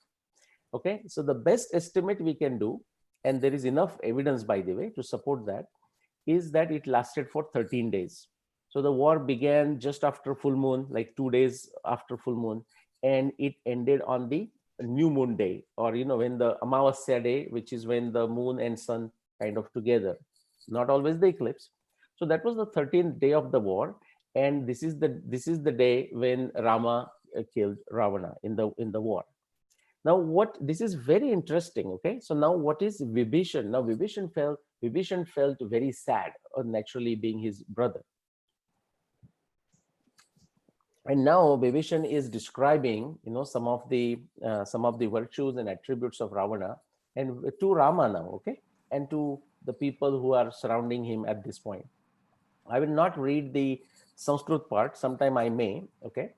Speaker 6: Okay, so the best estimate we can do, and there is enough evidence, by the way, to support that, is that it lasted for 13 days. So the war began just after full moon, like 2 days after full moon, and it ended on the new moon day, or when the Amavasya day, which is when the moon and sun kind of together, not always the eclipse. So that was the 13th day of the war, and this is the day when Rama killed Ravana in the war. Now, this is very interesting. Okay, so now what is Vibhishan? Now Vibhishan felt very sad, naturally being his brother. And now Vibhishan is describing, some of the virtues and attributes of Ravana, and to Rama now, okay, and to the people who are surrounding him at this point. I will not read the Sanskrit part. Sometime I may, okay.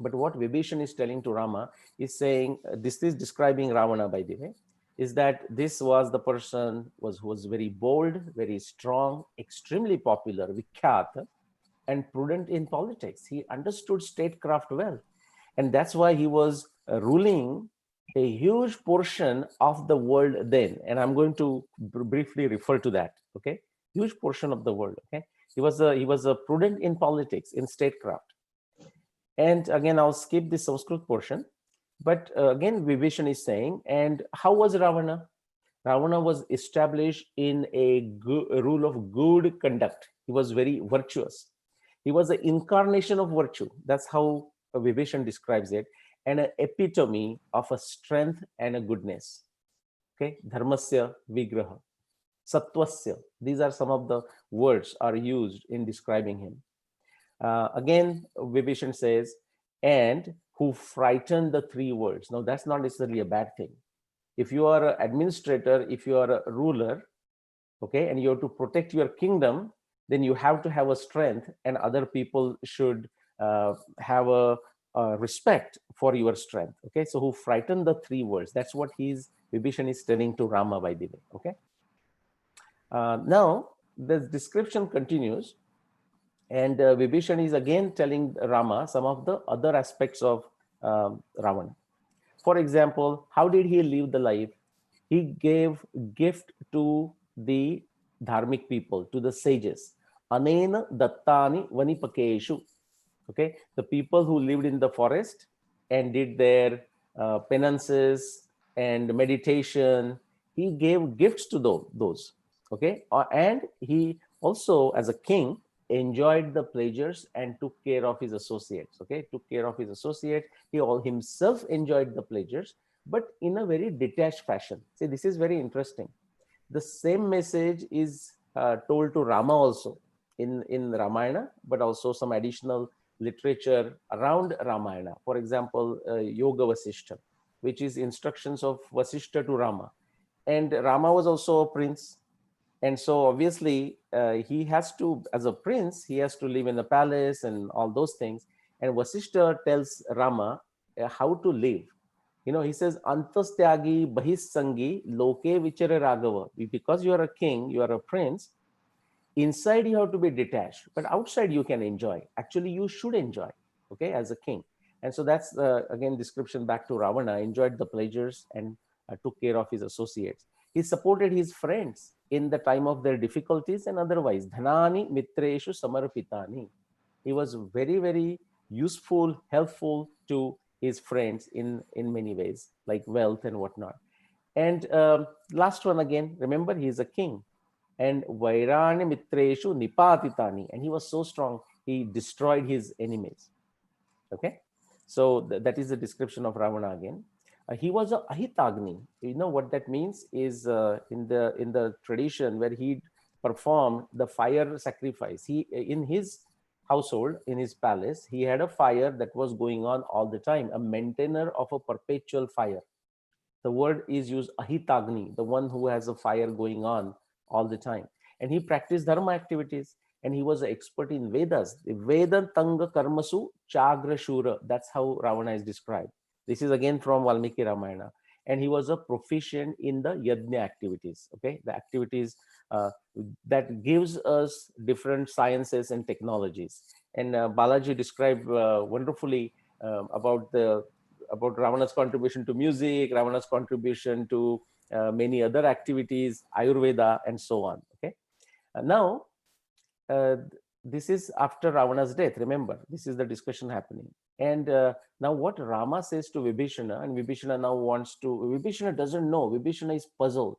Speaker 6: But what Vibhishan is telling to Rama is saying, this is describing Ravana, by the way, is that this was the person who was very bold, very strong, extremely popular, Vikhyat, and prudent in politics. He understood statecraft well. And that's why he was ruling a huge portion of the world then. And I'm going to briefly refer to that, okay? Huge portion of the world, okay? He was a prudent in politics, in statecraft. And again, I'll skip the Sanskrit portion. But again, Vibhishan is saying, and how was Ravana? Ravana was established in a rule of good conduct. He was very virtuous. He was the incarnation of virtue. That's how Vibhishan describes it, and an epitome of a strength and a goodness. Okay, dharmasya vigraha, sattvasya. These are some of the words are used in describing him. Again, Vibhishan says, and who frightened the three worlds. Now, that's not necessarily a bad thing. If you are an administrator, if you are a ruler, okay, and you have to protect your kingdom, then you have to have a strength, and other people should have a respect for your strength. Okay, so who frightened the three worlds. That's what Vibhishan is telling to Rama, by the way. Okay. Now, the description continues. And Vibhishan is again telling Rama some of the other aspects of Ravana. For example, how did he live the life? He gave gift to the dharmic people, to the sages. Anena dattani vanipakeshu. Okay, the people who lived in the forest and did their penances and meditation. He gave gifts to those. Okay, and he also, as a king, enjoyed the pleasures and took care of his associates. Okay, took care of his associates. He all himself enjoyed the pleasures, but in a very detached fashion. See, this is very interesting. The same message is told to Rama also in Ramayana, but also some additional literature around Ramayana. For example, Yoga Vasishtha, which is instructions of Vasishtha to Rama. And Rama was also a prince. And so obviously he has to, as a prince, he has to live in the palace and all those things. And Vasishtha tells Rama how to live. He says, Antastyagi Bahisangi Loke Vichara Raghava. Because you are a king, you are a prince, inside you have to be detached, but outside you can enjoy. Actually, you should enjoy, okay, as a king. And so that's, again, description back to Ravana, enjoyed the pleasures and took care of his associates. He supported his friends in the time of their difficulties and otherwise. Dhanani mitreshu samarpitani. He was very, very useful, helpful to his friends in many ways, like wealth and whatnot. And last one again, remember, he is a king. And Vairani mitreshu nipatitani. And he was so strong, he destroyed his enemies. Okay, so that is the description of Ravana again. He was a ahitagni. You know what that means is in the tradition where he performed the fire sacrifice. In his household, in his palace, he had a fire that was going on all the time, a maintainer of a perpetual fire. The word is used, ahitagni, the one who has a fire going on all the time. And he practiced dharma activities, and he was an expert in Vedas. The Vedantanga Karmasu Chagra Shura. That's how Ravana is described. This is again from Valmiki Ramayana. And he was a proficient in the yajna activities, okay? The activities that gives us different sciences and technologies. And Balaji described wonderfully about Ravana's contribution to music, Ravana's contribution to many other activities, Ayurveda, and so on. Okay. Now, this is after Ravana's death. Remember, this is the discussion happening. And now, what Rama says to Vibhishana, and Vibhishana now wants to. Vibhishana doesn't know. Vibhishana is puzzled.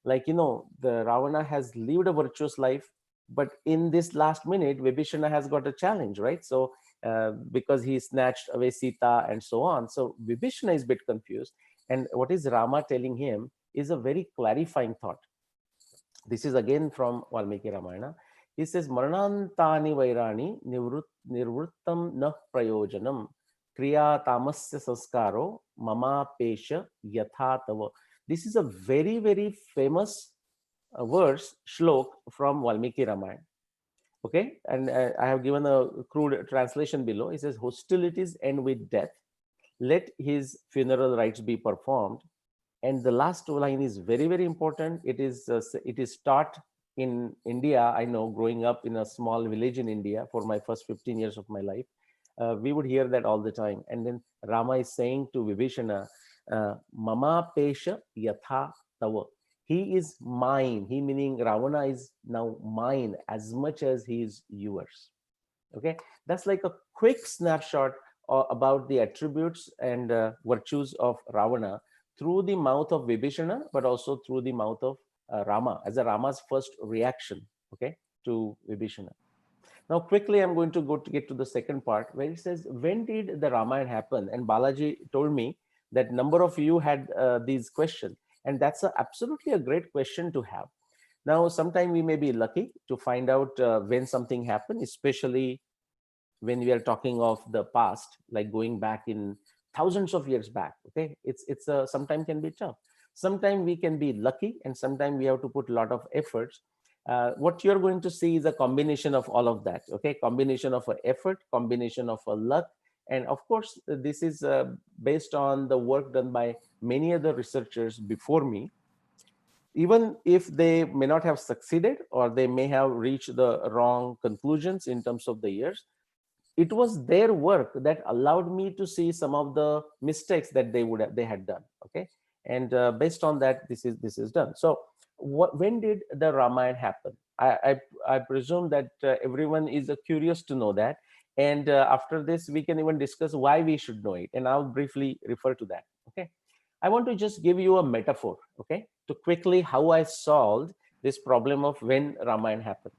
Speaker 6: Like, you know, the Ravana has lived a virtuous life, but in this last minute, Vibhishana has got a challenge, right? So because he snatched away Sita and so on. So Vibhishana is a bit confused. And what is Rama telling him is a very clarifying thought. This is again from Valmiki Ramayana. He says, Maranantani Vairani Nirvrittam Nah Prayojanam Kriya Tamasya Sanskaro Mama Pesha Yatha Tava. This is a very, very famous verse, shlok from Valmiki Ramayana. Okay, and I have given a crude translation below. It says, hostilities end with death. Let his funeral rites be performed. And the last line is very, very important. It is taught in India. I know, growing up in a small village in India for my first 15 years of my life, we would hear that all the time. And then Rama is saying to Vibhishana, Mama Pesha Yatha Tava. He is mine. He meaning Ravana is now mine as much as he is yours. Okay, that's like a quick snapshot about the attributes and virtues of Ravana through the mouth of Vibhishana, but also through the mouth of Rama as a Rama's first reaction, okay, to Vibhishana. Now, quickly, I'm going to get to the second part where it says, when did the Ramayana happen? And Balaji told me that number of you had these questions. And that's absolutely a great question to have. Now, sometime we may be lucky to find out when something happened, especially when we are talking of the past, like going back in thousands of years back. Okay, it's sometimes can be tough. Sometimes we can be lucky, and sometimes we have to put a lot of efforts. What you're going to see is a combination of all of that. Okay, combination of an effort, combination of a luck, and of course, this is based on the work done by many other researchers before me. Even if they may not have succeeded, or they may have reached the wrong conclusions in terms of the years, it was their work that allowed me to see some of the mistakes that they had done. Okay, and based on that, this is done. So, when did the Ramayana happen? I presume that everyone is curious to know that. And after this, we can even discuss why we should know it. And I'll briefly refer to that. Okay. I want to just give you a metaphor, okay, to quickly how I solved this problem of when Ramayana happened.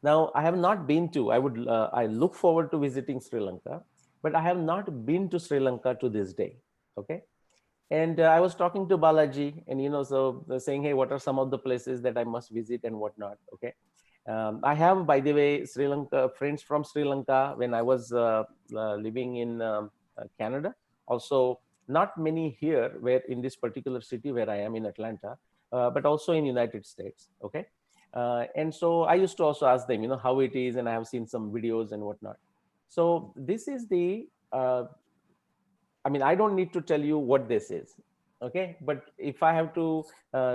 Speaker 6: Now, I have not been to, I look forward to visiting Sri Lanka, but I have not been to Sri Lanka to this day, okay? And I was talking to Balaji, and, you know, so saying, hey, what are some of the places that I must visit and whatnot, okay? I have, by the way, Sri Lanka, friends from Sri Lanka when I was living in Canada. Also, not many here where in this particular city where I am in Atlanta, but also in United States, okay? And so I used to also ask them, you know, how it is, and I have seen some videos and whatnot. So this is the, I mean, I don't need to tell you what this is, okay? But if I have to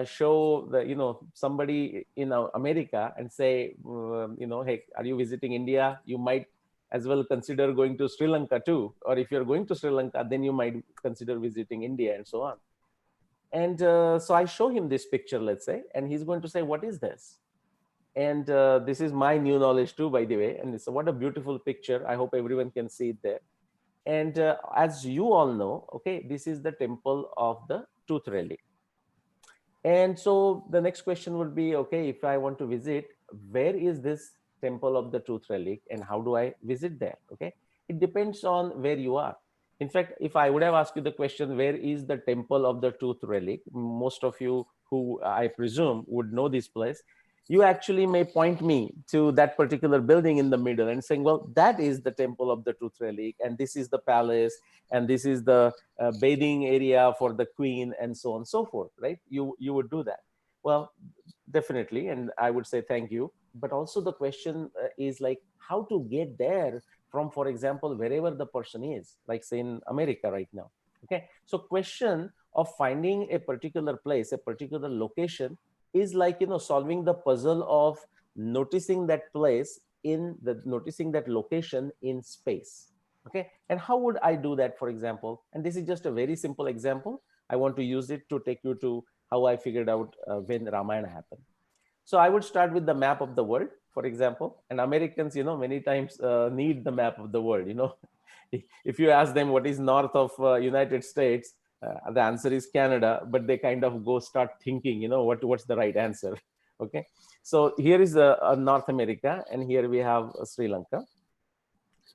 Speaker 6: show the, you know, somebody in America and say, you know, hey, are you visiting India? You might as well consider going to Sri Lanka too. Or if you're going to Sri Lanka, then you might consider visiting India and so on. And so I show him this picture, let's say, and he's going to say, what is this? And this is my new knowledge too, by the way. And it's what a beautiful picture. I hope everyone can see it there. And as you all know, okay, this is the temple of the tooth relic. And so the next question would be, okay, if I want to visit, where is this temple of the tooth relic and how do I visit there? Okay, it depends on where you are. In fact, if I would have asked you the question, where is the temple of the tooth relic? Most of you who I presume would know this place. you actually may point me to that particular building in the middle and saying, well, that is the temple of the truth relic, and this is the palace, and this is the bathing area for the queen, and so on and so forth, right? You would do that. Well, definitely, and I would say thank you. But also the question is like how to get there from, for example, wherever the person is, like say in America right now. Okay, so question of finding a particular place, a particular location, is like, you know, solving the puzzle of noticing that place in the, noticing that location in space. Okay, and how would I do that, for example? And this is just a very simple example. I want to use it to take you to how I figured out when Ramayana happened. So I would start with the map of the world, for example. And Americans, you know, many times need the map of the world. You know, if you ask them what is north of United States, the answer is Canada, but they kind of go start thinking, you know, what's the right answer. Okay, so here is North America, and here we have Sri Lanka.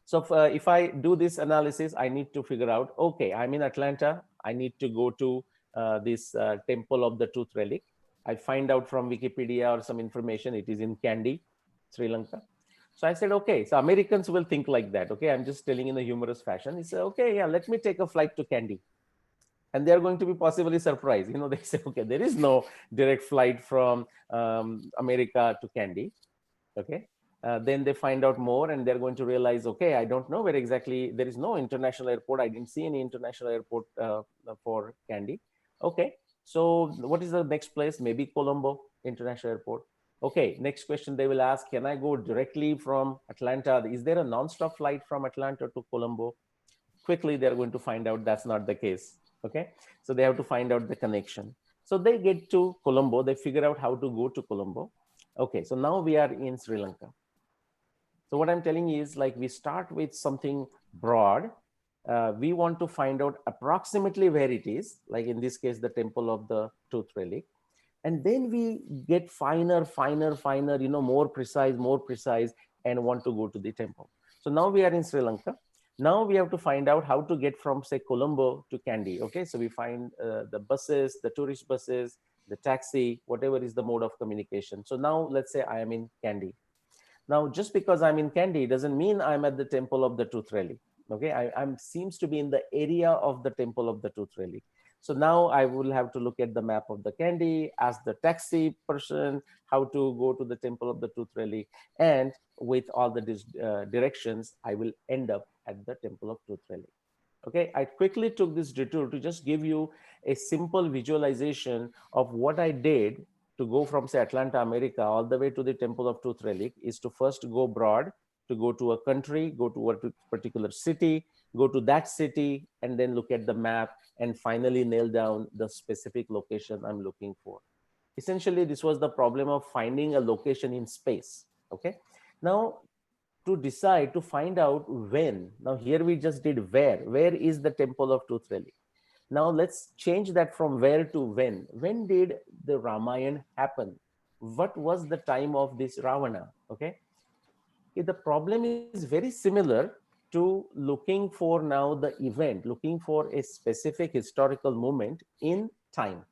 Speaker 6: So if I do this analysis, I need to figure out, okay, I'm in Atlanta. I need to go to this Temple of the Truth Relic. I find out from Wikipedia or some information, it is in Kandy, Sri Lanka. So I said, okay, so Americans will think like that. Okay, I'm just telling in a humorous fashion. He said, okay, yeah, let me take a flight to Kandy. And they're going to be possibly surprised. You know, they say, okay, there is no direct flight from America to Kandy. Okay. Then they find out more and they're going to realize, okay, I don't know where exactly, there is no international airport. I didn't see any international airport for Kandy. Okay, so what is the next place? Maybe Colombo International Airport. Okay, next question they will ask, can I go directly from Atlanta? Is there a non-stop flight from Atlanta to Colombo? Quickly, they're going to find out that's not the case. Okay, so they have to find out the connection. So they get to Colombo, they figure out how to go to Colombo. Okay, so now we are in Sri Lanka. So what I'm telling you is like we start with something broad. We want to find out approximately where it is, like in this case, the Temple of the Truth Relic. And then we get finer, you know, more precise, and want to go to the temple. So now we are in Sri Lanka. Now we have to find out how to get from, say, Colombo to Kandy. Okay, so we find the buses, the tourist buses, the taxi, whatever is the mode of communication. So now let's say I am in Kandy. Now, just because I'm in Kandy doesn't mean I'm at the Temple of the Truth Relic. Okay, I'm seems to be in the area of the Temple of the Truth Relic. So now I will have to look at the map of the Kandy, ask the taxi person how to go to the Temple of the Truth Relic, and with all the directions, I will end up at the Temple of Truth Relic. Okay, I quickly took this detour to just give you a simple visualization of what I did to go from, say, Atlanta, America, all the way to the Temple of Truth Relic, is to first go broad, to go to a country, go to a particular city, go to that city, and then look at the map, and finally nail down the specific location I'm looking for. Essentially, this was the problem of finding a location in space. Okay, now to decide, to find out when. Now here we just did where. Where is the Temple of Truth Relic? Now let's change that from where to when. When did the Ramayana happen? What was the time of this Ravana? Okay, the problem is very similar to looking for now the event, looking for a specific historical moment in time.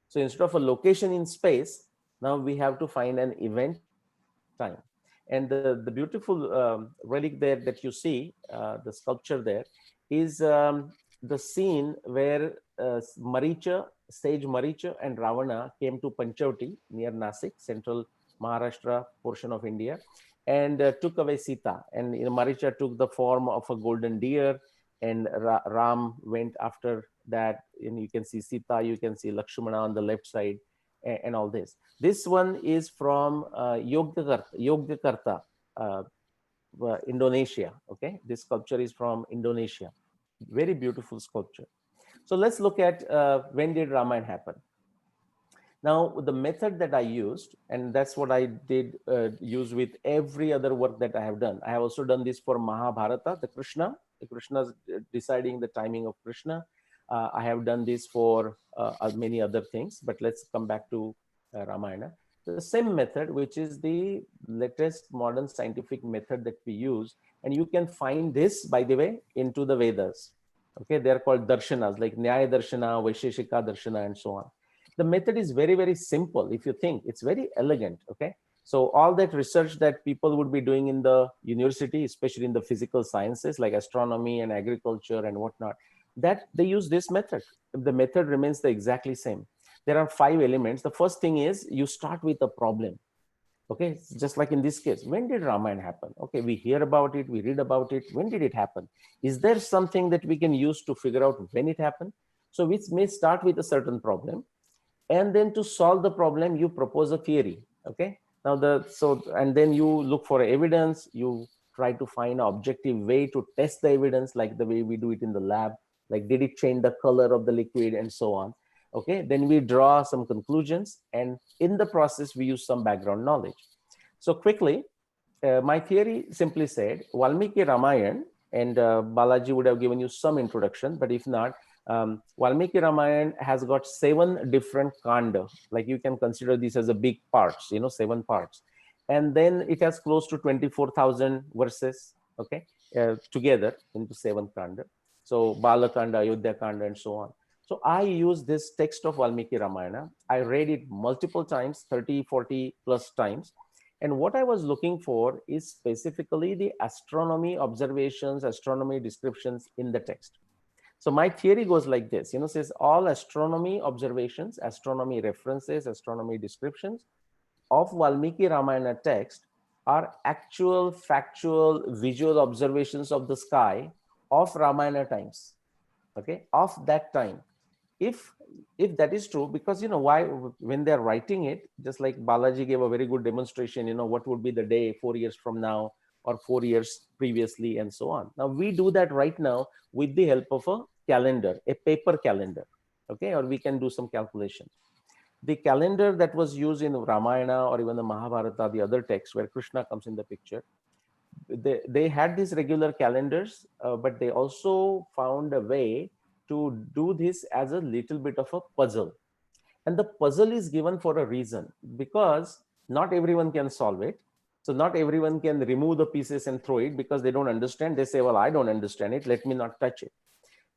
Speaker 6: So instead of a location in space, now we have to find an event time. And the beautiful relic there that you see, the sculpture there, is the scene where Maricha, sage Maricha and Ravana came to Panchavati near Nasik, central Maharashtra portion of India, and took away Sita. And Maricha took the form of a golden deer, and Ram went after that. And you can see Sita, you can see Lakshmana on the left side, and all this. This one is from Yogyakarta, Indonesia. Okay, this sculpture is from Indonesia. Very beautiful sculpture. So let's look at when did Ramayana happen. Now, the method that I used, and that's what I did use with every other work that I have done. I have also done this for Mahabharata, the Krishna's deciding the timing of Krishna. I have done this for many other things, but let's come back to Ramayana. The same method, which is the latest modern scientific method that we use. And you can find this, by the way, into the Vedas. Okay, they're called darshanas, like Nyaya Darshana, Vaisheshika Darshana, and so on. The method is very, very simple. If you think, it's very elegant. Okay, So all that research that people would be doing in the university, especially in the physical sciences like astronomy and agriculture and whatnot, that they use this method. The method remains the exactly same. There are 5 elements. The first thing is you start with a problem. Okay, just like in this case, when did Ramayana happen? Okay, we hear about it, we read about it. When did it happen? Is there something that we can use to figure out when it happened? So we may start with a certain problem, and then to solve the problem, you propose a theory. Okay, now and then you look for evidence. You try to find an objective way to test the evidence, like the way we do it in the lab. Like, did it change the color of the liquid and so on? Okay, then we draw some conclusions, and in the process we use some background knowledge. So quickly, my theory simply said Valmiki Ramayana, and Balaji would have given you some introduction, but if not, Valmiki Ramayana has got 7 different kanda. Like, you can consider this as a big parts, 7 parts, and then it has close to 24,000 verses. Okay, together into 7 kanda. So Balakanda, Ayodhya Kanda, and so on. So I use this text of Valmiki Ramayana. I read it multiple times, 30, 40 plus times. And what I was looking for is specifically the astronomy observations, astronomy descriptions in the text. So my theory goes like this, says all astronomy observations, astronomy references, astronomy descriptions of Valmiki Ramayana text are actual, factual, visual observations of the sky of Ramayana times, okay, of that time. If that is true, because why, when they're writing it, just like Balaji gave a very good demonstration, what would be the day 4 years from now or 4 years previously and so on. Now we do that right now with the help of a calendar, a paper calendar, okay, or we can do some calculations. The calendar that was used in Ramayana or even the Mahabharata, the other texts where Krishna comes in the picture, they had these regular calendars, but they also found a way to do this as a little bit of a puzzle. And the puzzle is given for a reason, because not everyone can solve it. So not everyone can remove the pieces and throw it because they don't understand. They say, well, I don't understand it, let me not touch it.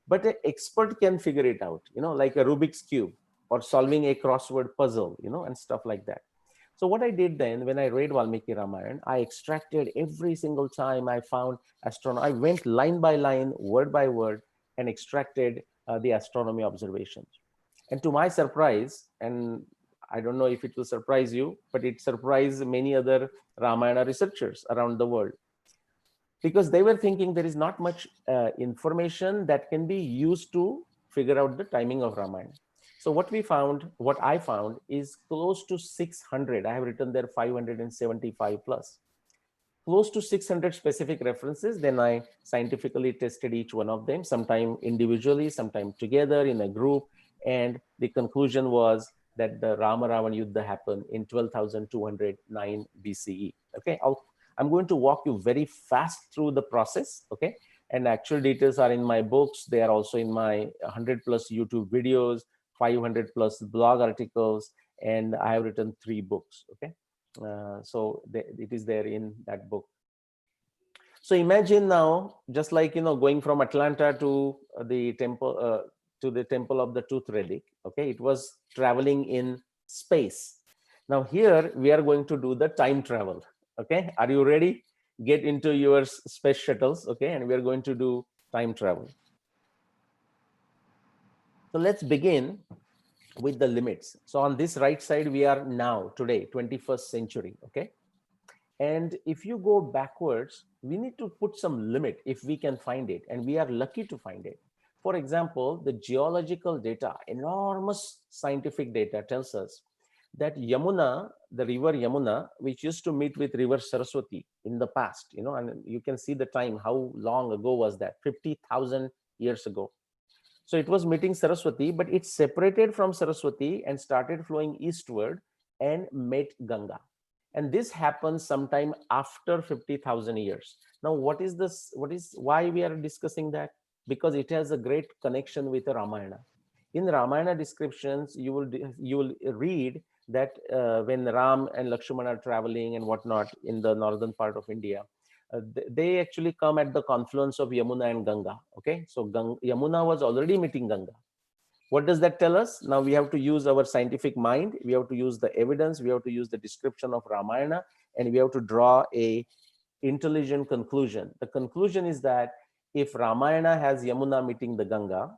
Speaker 6: But an expert can figure it out, like a Rubik's Cube or solving a crossword puzzle, and stuff like that. So what I did then, when I read Valmiki Ramayana, I extracted every single time I found astronomy. I went line by line, word by word, and extracted the astronomy observations. And to my surprise, and I don't know if it will surprise you, but it surprised many other Ramayana researchers around the world, because they were thinking there is not much information that can be used to figure out the timing of Ramayana. So what I found is close to 600. I have written there 575 plus, close to 600 specific references. Then I scientifically tested each one of them, sometime individually, sometime together in a group. And the conclusion was that the Rama Ravana Yuddha happened in 12,209 BCE. Okay, I'm going to walk you very fast through the process. Okay, and actual details are in my books. They are also in my 100 plus YouTube videos, 500 plus blog articles, and I have written 3 books. Okay, so it is there in that book. So imagine now, just like going from Atlanta to the temple of the tooth relic. Okay, it was traveling in space. Now here we are going to do the time travel. Okay, are you ready? Get into your space shuttles. Okay, and we are going to do time travel. So let's begin with the limits. So on this right side, we are now today, 21st century. Okay, and if you go backwards, we need to put some limit if we can find it, and we are lucky to find it. For example, the geological data, enormous scientific data, tells us that Yamuna, the river Yamuna, which used to meet with river Saraswati in the past, and you can see the time, how long ago was that? 50,000 years ago. So it was meeting Saraswati, but it separated from Saraswati and started flowing eastward and met Ganga. And this happens sometime after 50,000 years. Now, what is this? Why we are discussing that? Because it has a great connection with the Ramayana. In Ramayana descriptions, you will read that when Ram and Lakshmana are traveling and whatnot in the northern part of India, they actually come at the confluence of Yamuna and Ganga. Okay, so Yamuna was already meeting Ganga. What does that tell us? Now we have to use our scientific mind. We have to use the evidence. We have to use the description of Ramayana, and we have to draw a intelligent conclusion. The conclusion is that if Ramayana has Yamuna meeting the Ganga,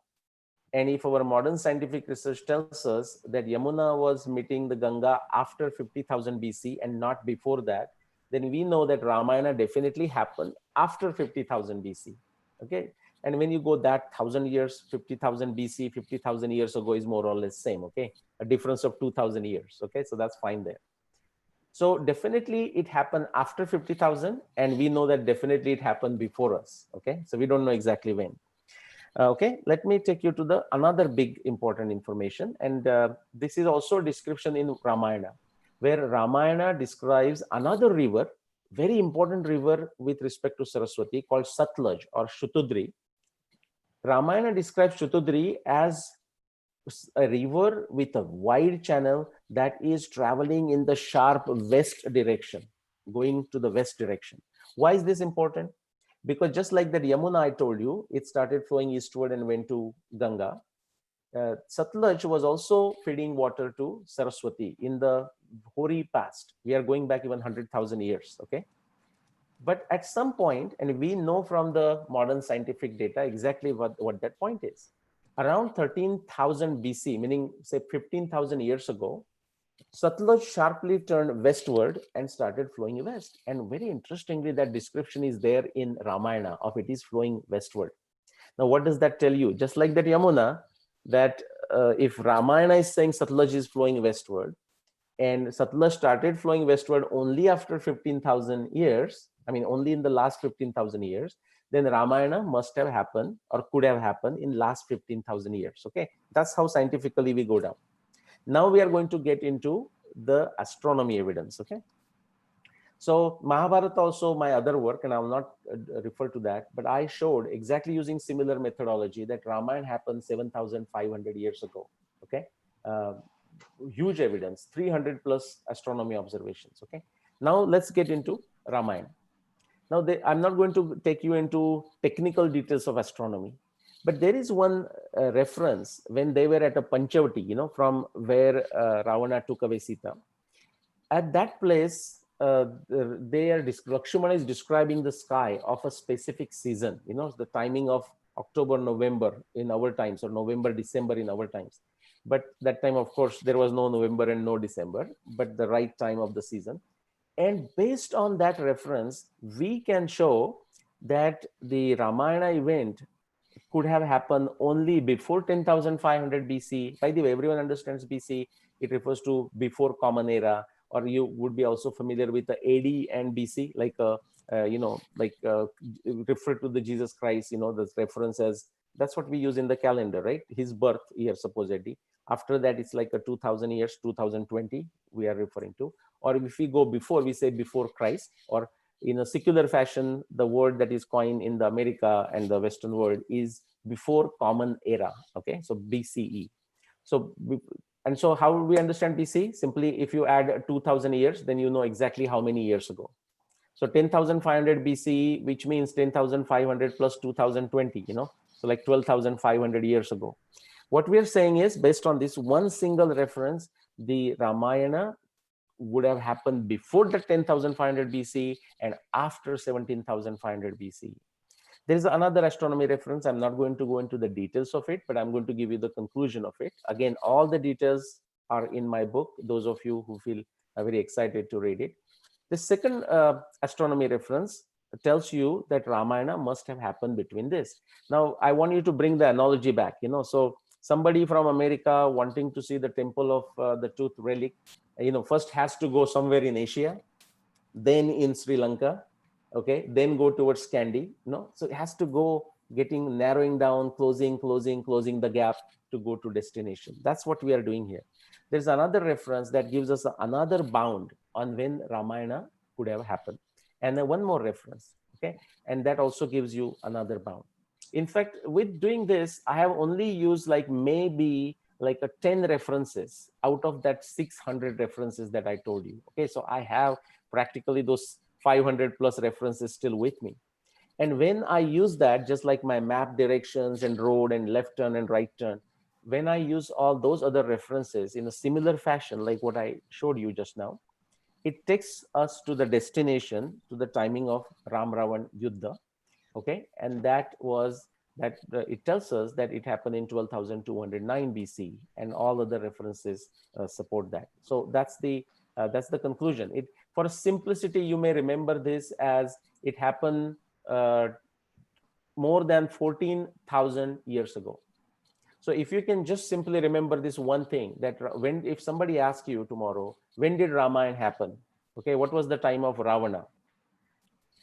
Speaker 6: and if our modern scientific research tells us that Yamuna was meeting the Ganga after 50,000 BC and not before that, then we know that Ramayana definitely happened after 50,000 BC. Okay. And when you go that 1,000 years, 50,000 BC, 50,000 years ago is more or less same. Okay. A difference of 2,000 years. Okay. So that's fine there. So definitely it happened after 50,000, and we know that definitely it happened before us. Okay. So we don't know exactly when. Okay, let me take you to the another big important information, and this is also a description in Ramayana, where Ramayana describes another river, very important river with respect to Saraswati, called Satluj or Shatudri. Ramayana describes Shatudri as a river with a wide channel that is traveling in the sharp west direction, going to the west direction. Why is this important? Because just like that Yamuna I told you, it started flowing eastward and went to Ganga. Satluj was also feeding water to Saraswati in the hoary past. We are going back even 100,000 years, okay? But at some point, and we know from the modern scientific data exactly what that point is. Around 13,000 BC, meaning say 15,000 years ago, Satluj sharply turned westward and started flowing west. And very interestingly, that description is there in Ramayana of it is flowing westward. Now, what does that tell you? Just like that Yamuna, that if Ramayana is saying Satluj is flowing westward, and Satluj started flowing westward only after 15,000 years, I mean, only in the last 15,000 years, then Ramayana must have happened or could have happened in last 15,000 years. Okay, that's how scientifically we go down. Now we are going to get into the astronomy evidence. Okay, so Mahabharata also my other work, and I will not refer to that, but I showed exactly using similar methodology that Ramayana happened 7,500 years ago. Okay, huge evidence, 300 plus astronomy observations. Okay, now let's get into Ramayana. Now I'm not going to take you into technical details of astronomy, but there is one reference when they were at a Panchavati, from where Ravana took away Sita. At that place, Lakshmana is describing the sky of a specific season, the timing of October, November in our times, or November, December in our times. But that time, of course, there was no November and no December, but the right time of the season. And based on that reference, we can show that the Ramayana event could have happened only before 10,500 BC. By the way, everyone understands BC. It refers to before Common Era, or you would be also familiar with the AD and BC, refer to the Jesus Christ, the reference as, that's what we use in the calendar, right? His birth year, supposedly. After that, it's like a 2000 years, 2020, we are referring to. Or if we go before, we say before Christ, or in a secular fashion, the word that is coined in the America and the Western world is before Common Era. Okay, so BCE. So, and so how do we understand BC? Simply, if you add 2000 years, then you know exactly how many years ago. So 10,500 BCE, which means 10,500 plus 2020, so like 12,500 years ago. What we are saying is, based on this one single reference, the Ramayana would have happened before the 10,500 BC and after 17,500 BC. There is another astronomy reference. I'm not going to go into the details of it, but I'm going to give you the conclusion of it. Again, all the details are in my book, those of you who feel very excited to read it. The second astronomy reference tells you that Ramayana must have happened between this. Now, I want you to bring the analogy back, so somebody from America wanting to see the temple of the tooth relic, first has to go somewhere in Asia, then in Sri Lanka, okay, then go towards Kandy, so it has to go narrowing down, closing the gap to go to destination. That's what we are doing here. There's another reference that gives us another bound on when Ramayana could have happened, and then one more reference, okay, and that also gives you another bound. In fact, with doing this, I have only used maybe 10 references out of that 600 references that I told you. Okay, so I have practically those 500 plus references still with me. And when I use that, just like my map directions and road and left turn and right turn, when I use all those other references in a similar fashion, like what I showed you just now, it takes us to the destination, to the timing of Ram Ravan Yuddha. Okay, and that was that it tells us that it happened in 12,209 BC, and all other references support that. So that's the conclusion. It, for simplicity, you may remember this as it happened more than 14,000 years ago. So if you can just simply remember this one thing, that when, if somebody asks you tomorrow, when did Ramayana happen? Okay, what was the time of Ravana?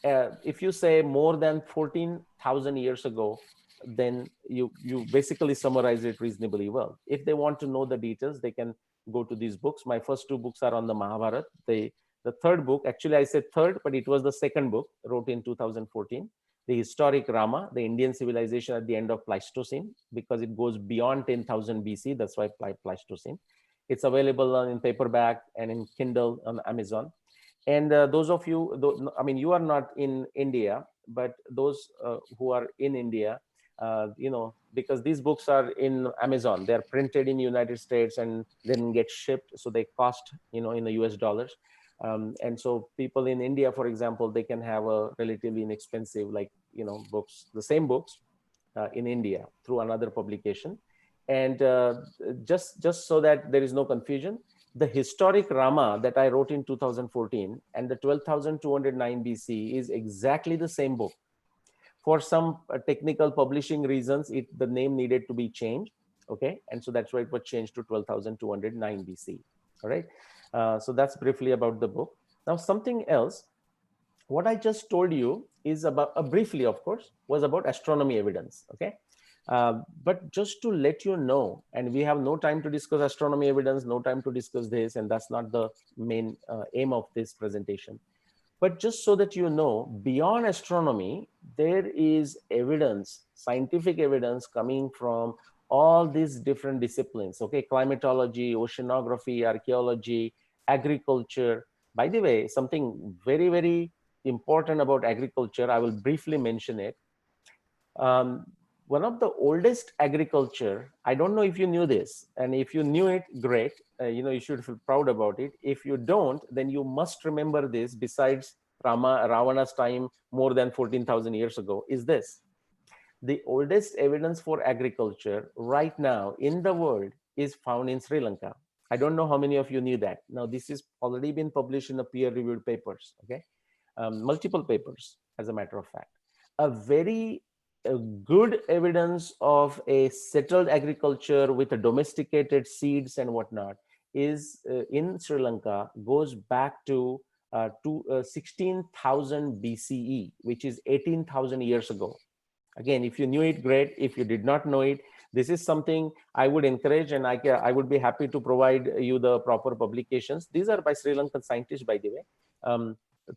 Speaker 6: If you say more than 14,000 years ago, then you basically summarize it reasonably well. If they want to know the details, they can go to these books. My first two books are on the Mahabharata. The third book, actually I said third, but it was the second book, wrote in 2014. The Historic Rama, the Indian civilization at the end of Pleistocene, because it goes beyond 10,000 BC. That's why Pleistocene. It's available in paperback and in Kindle on Amazon. And those of you, I mean, you are not in India, but those who are in India, you know, because these books are in Amazon, they're printed in United States and then get shipped. So they cost, you know, in the US dollars. And so people in India, for example, they can have a relatively inexpensive, like, you know, books, the same books in India through another publication. And just so that there is no confusion, the Historic Rama that I wrote in 2014 and the 12,209 BC is exactly the same book. For some technical publishing reasons, the name needed to be changed. Okay, and so that's why it was changed to 12,209 BC. All right, so that's briefly about the book. Now, something else. What I just told you is about, briefly, of course, was about astronomy evidence. Okay. But just to let you know, and we have no time to discuss astronomy evidence, no time to discuss this, and that's not the main aim of this presentation. But just so that you know, beyond astronomy, there is evidence, scientific evidence coming from all these different disciplines. Okay, climatology, oceanography, archaeology, agriculture. By the way, something very, very important about agriculture, I will briefly mention it. One of the oldest agriculture, I don't know if you knew this, and if you knew it, great, you know, you should feel proud about it. If you don't, then you must remember this, besides Ravana's time more than 14,000 years ago, is this. The oldest evidence for agriculture right now in the world is found in Sri Lanka. I don't know how many of you knew that. Now, this is already been published in a peer-reviewed papers, okay? Multiple papers, as a matter of fact. A very good evidence of a settled agriculture with a domesticated seeds and whatnot is in Sri Lanka, goes back to 16,000 BCE, which is 18,000 years ago. Again, if you knew it, great. If you did not know it, this is something I would encourage, and I would be happy to provide you the proper publications. These are by Sri Lankan scientists, by the way,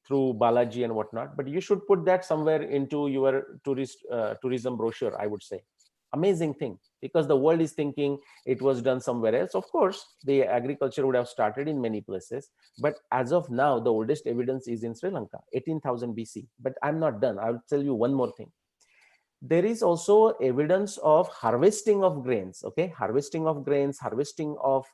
Speaker 6: through Balaji and whatnot. But you should put that somewhere into your tourism brochure, I would say. Amazing thing, because the world is thinking it was done somewhere else. Of course, the agriculture would have started in many places, but as of now, the oldest evidence is in Sri Lanka, 18,000 BC. But I'm not done. I'll tell you one more thing. There is also evidence of harvesting of grains. Okay, harvesting of grains, harvesting of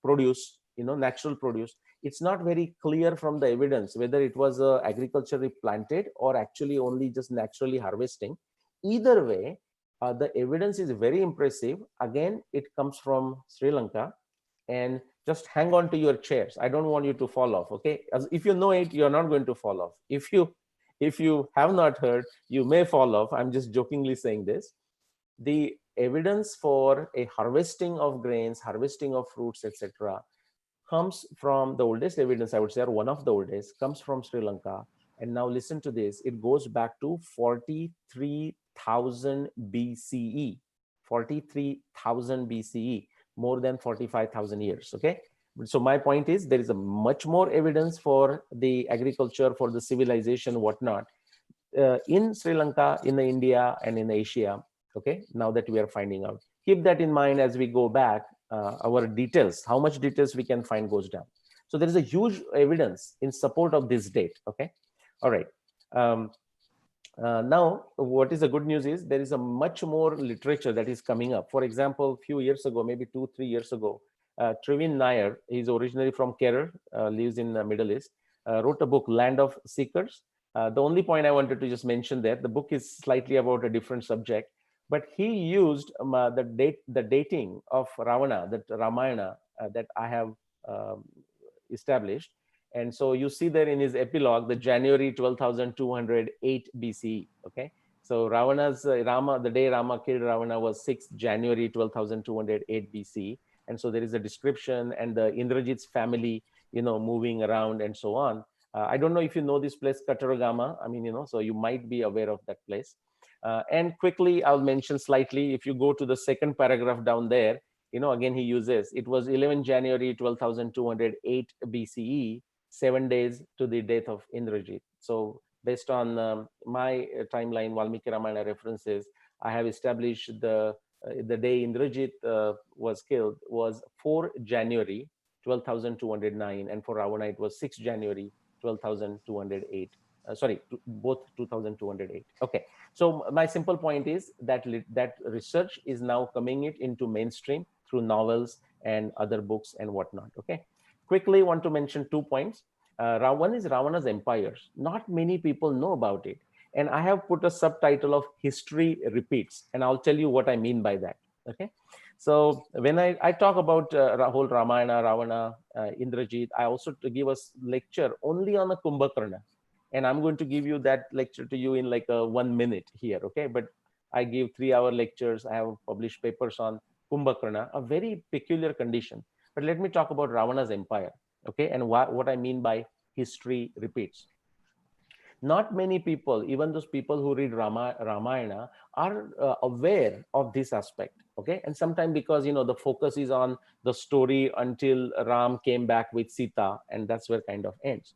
Speaker 6: produce, you know, natural produce. It's not very clear from the evidence whether it was agriculturally planted or actually only just naturally harvesting. Either way, the evidence is very impressive. Again, it comes from Sri Lanka. And just hang on to your chairs. I don't want you to fall off. Okay, as if you know it, you're not going to fall off. If you have not heard, you may fall off. I'm just jokingly saying this. The evidence for a harvesting of grains, harvesting of fruits, etc., comes from the oldest evidence, I would say, or one of the oldest, comes from Sri Lanka. And now listen to this. It goes back to 43,000 BCE. 43,000 BCE, more than 45,000 years. Okay. So my point is, there is a much more evidence for the agriculture, for the civilization, whatnot, in Sri Lanka, in India, and in Asia. Okay, now that we are finding out, keep that in mind as we go back. Our details, how much details we can find, goes down. So there is a huge evidence in support of this date. Okay, all right. Now, what is the good news is there is a much more literature that is coming up. For example, a few years ago, maybe 2-3 years ago, Trivin Nair, he's originally from Kerala, lives in the Middle East, wrote a book, Land of Seekers. The only point I wanted to just mention there, the book is slightly about a different subject, but he used the dating of Ravana, that Ramayana that I have established. And so you see there in his epilogue, the January 12,208 BCE. Okay. So Ravana's Rama, the day Rama killed Ravana was 6th January 12,208 BCE. And so there is a description and the Indrajit's family, moving around and so on. I don't know if you know this place, Kataragama. I mean, so you might be aware of that place. And quickly, I'll mention slightly, if you go to the second paragraph down there, again, he uses, it was 11 January 12,208 BCE, 7 days to the death of Indrajit. So based on my timeline, Valmiki Ramayana references, I have established the day Indrajit was killed was 4 January 12,209, and for Ravana it was 6 January 12,208. Sorry, both 2,208. Okay, so my simple point is that that research is now coming into mainstream through novels and other books and whatnot. Okay, quickly want to mention 2 points. One is Ravana's empires. Not many people know about it. And I have put a subtitle of History Repeats. And I'll tell you what I mean by that. Okay. So when I talk about whole Ramayana, Ravana, Indrajit, I also give a lecture only on the Kumbhakarna. And I'm going to give you that lecture to you in like 1 minute here. Okay. But I give 3-hour lectures. I have published papers on Kumbhakarna, a very peculiar condition. But let me talk about Ravana's empire. Okay, and what I mean by history repeats. Not many people, even those people who read Ramayana, are aware of this aspect. Okay, and sometimes because the focus is on the story until Ram came back with Sita, and that's where kind of ends.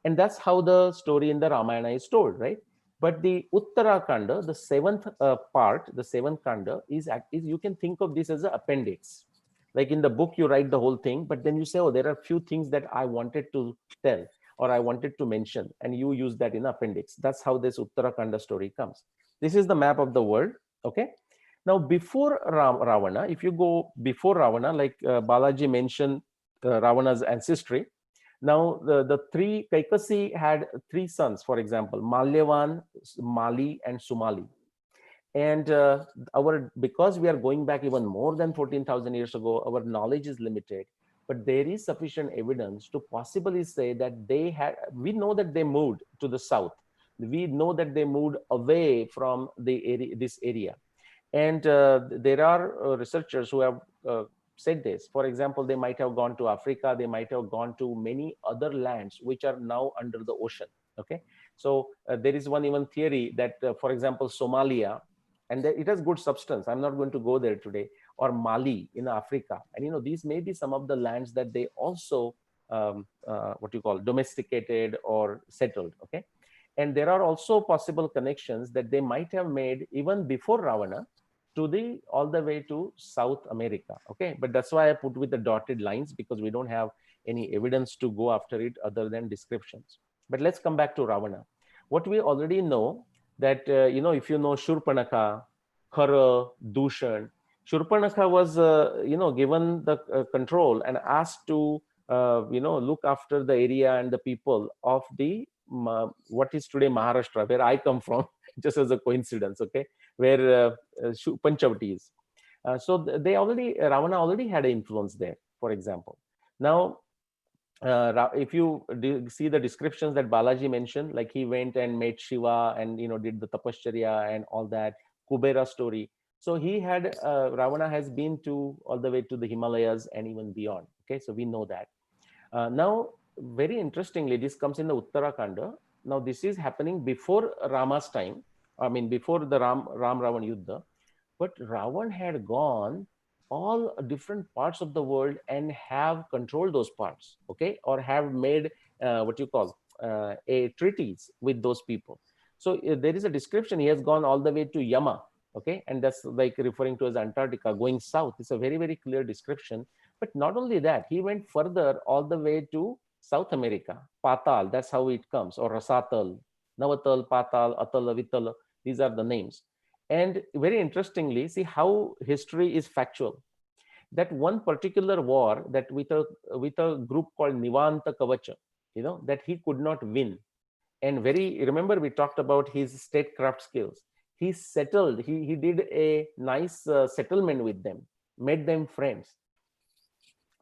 Speaker 6: And that's how the story in the Ramayana is told, right? But the Uttarakanda, the seventh part, the seventh kanda, is you can think of this as an appendix. Like in the book, you write the whole thing, but then you say, oh, there are a few things that I wanted to tell or I wanted to mention, and you use that in appendix. That's how this Uttarakanda story comes. This is the map of the world. Okay. Now, before Ravana, if you go before Ravana, like Balaji mentioned Ravana's ancestry. Now, the three, Kaikasi had 3 sons, for example, Malyavan, Mali, and Sumali. And because we are going back even more than 14,000 years ago, our knowledge is limited, but there is sufficient evidence to possibly say that we know that they moved to the south. We know that they moved away from this area. And there are researchers who have said this. For example, they might have gone to Africa. They might have gone to many other lands which are now under the ocean. Okay. So there is one even theory that, for example, Somalia, and it has good substance. I'm not going to go there today, or Mali in Africa. And, these may be some of the lands that they also, domesticated or settled. Okay. And there are also possible connections that they might have made even before Ravana to all the way to South America. Okay. But that's why I put with the dotted lines, because we don't have any evidence to go after it other than descriptions. But let's come back to Ravana. What we already know that, if you know Shurpanakha, Khara, Dushan, Shurpanakha was, given the control and asked to, look after the area and the people of what is today Maharashtra, where I come from, just as a coincidence, okay, where Panchavati is. So Ravana already had an influence there, for example. Now, if you see the descriptions that Balaji mentioned, like he went and met Shiva and did the tapashcharya and all that, Kubera story. So he had Ravana has been all the way to the Himalayas and even beyond. Okay, so we know that. Now, very interestingly, this comes in the Uttarakanda. Now, this is happening before Rama's time. I mean, before the Ram Ravan Yuddha. But Ravan had gone all different parts of the world and have controlled those parts, okay, or have made a treaties with those people. So there is a description. He has gone all the way to Yama, okay, and that's like referring to as Antarctica, going south. It's a very, very clear description. But not only that, he went further all the way to South America, Patal, that's how it comes, or Rasatal. Navatal, Patal, Atala, Vitala. These are the names. And very interestingly, see how history is factual. That one particular war that with a group called Nivanta Kavacha, that he could not win. And remember we talked about his statecraft skills. He settled, he did a nice settlement with them, made them friends,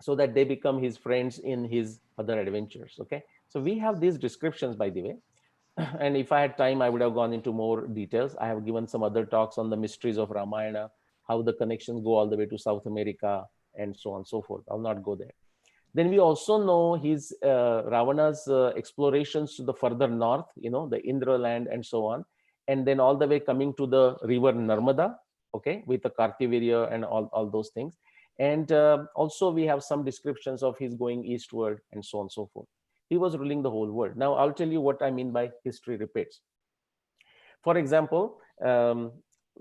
Speaker 6: so that they become his friends in his other adventures. Okay, so we have these descriptions, by the way. And if I had time, I would have gone into more details. I have given some other talks on the mysteries of Ramayana, how the connections go all the way to South America, and so on and so forth. I'll not go there. Then we also know his Ravana's explorations to the further north, the Indra land and so on, and then all the way coming to the river Narmada, okay, with the Kartivirya and all those things. And also we have some descriptions of his going eastward and so on and so forth. He was ruling the whole world. Now I'll tell you what I mean by history repeats. For example,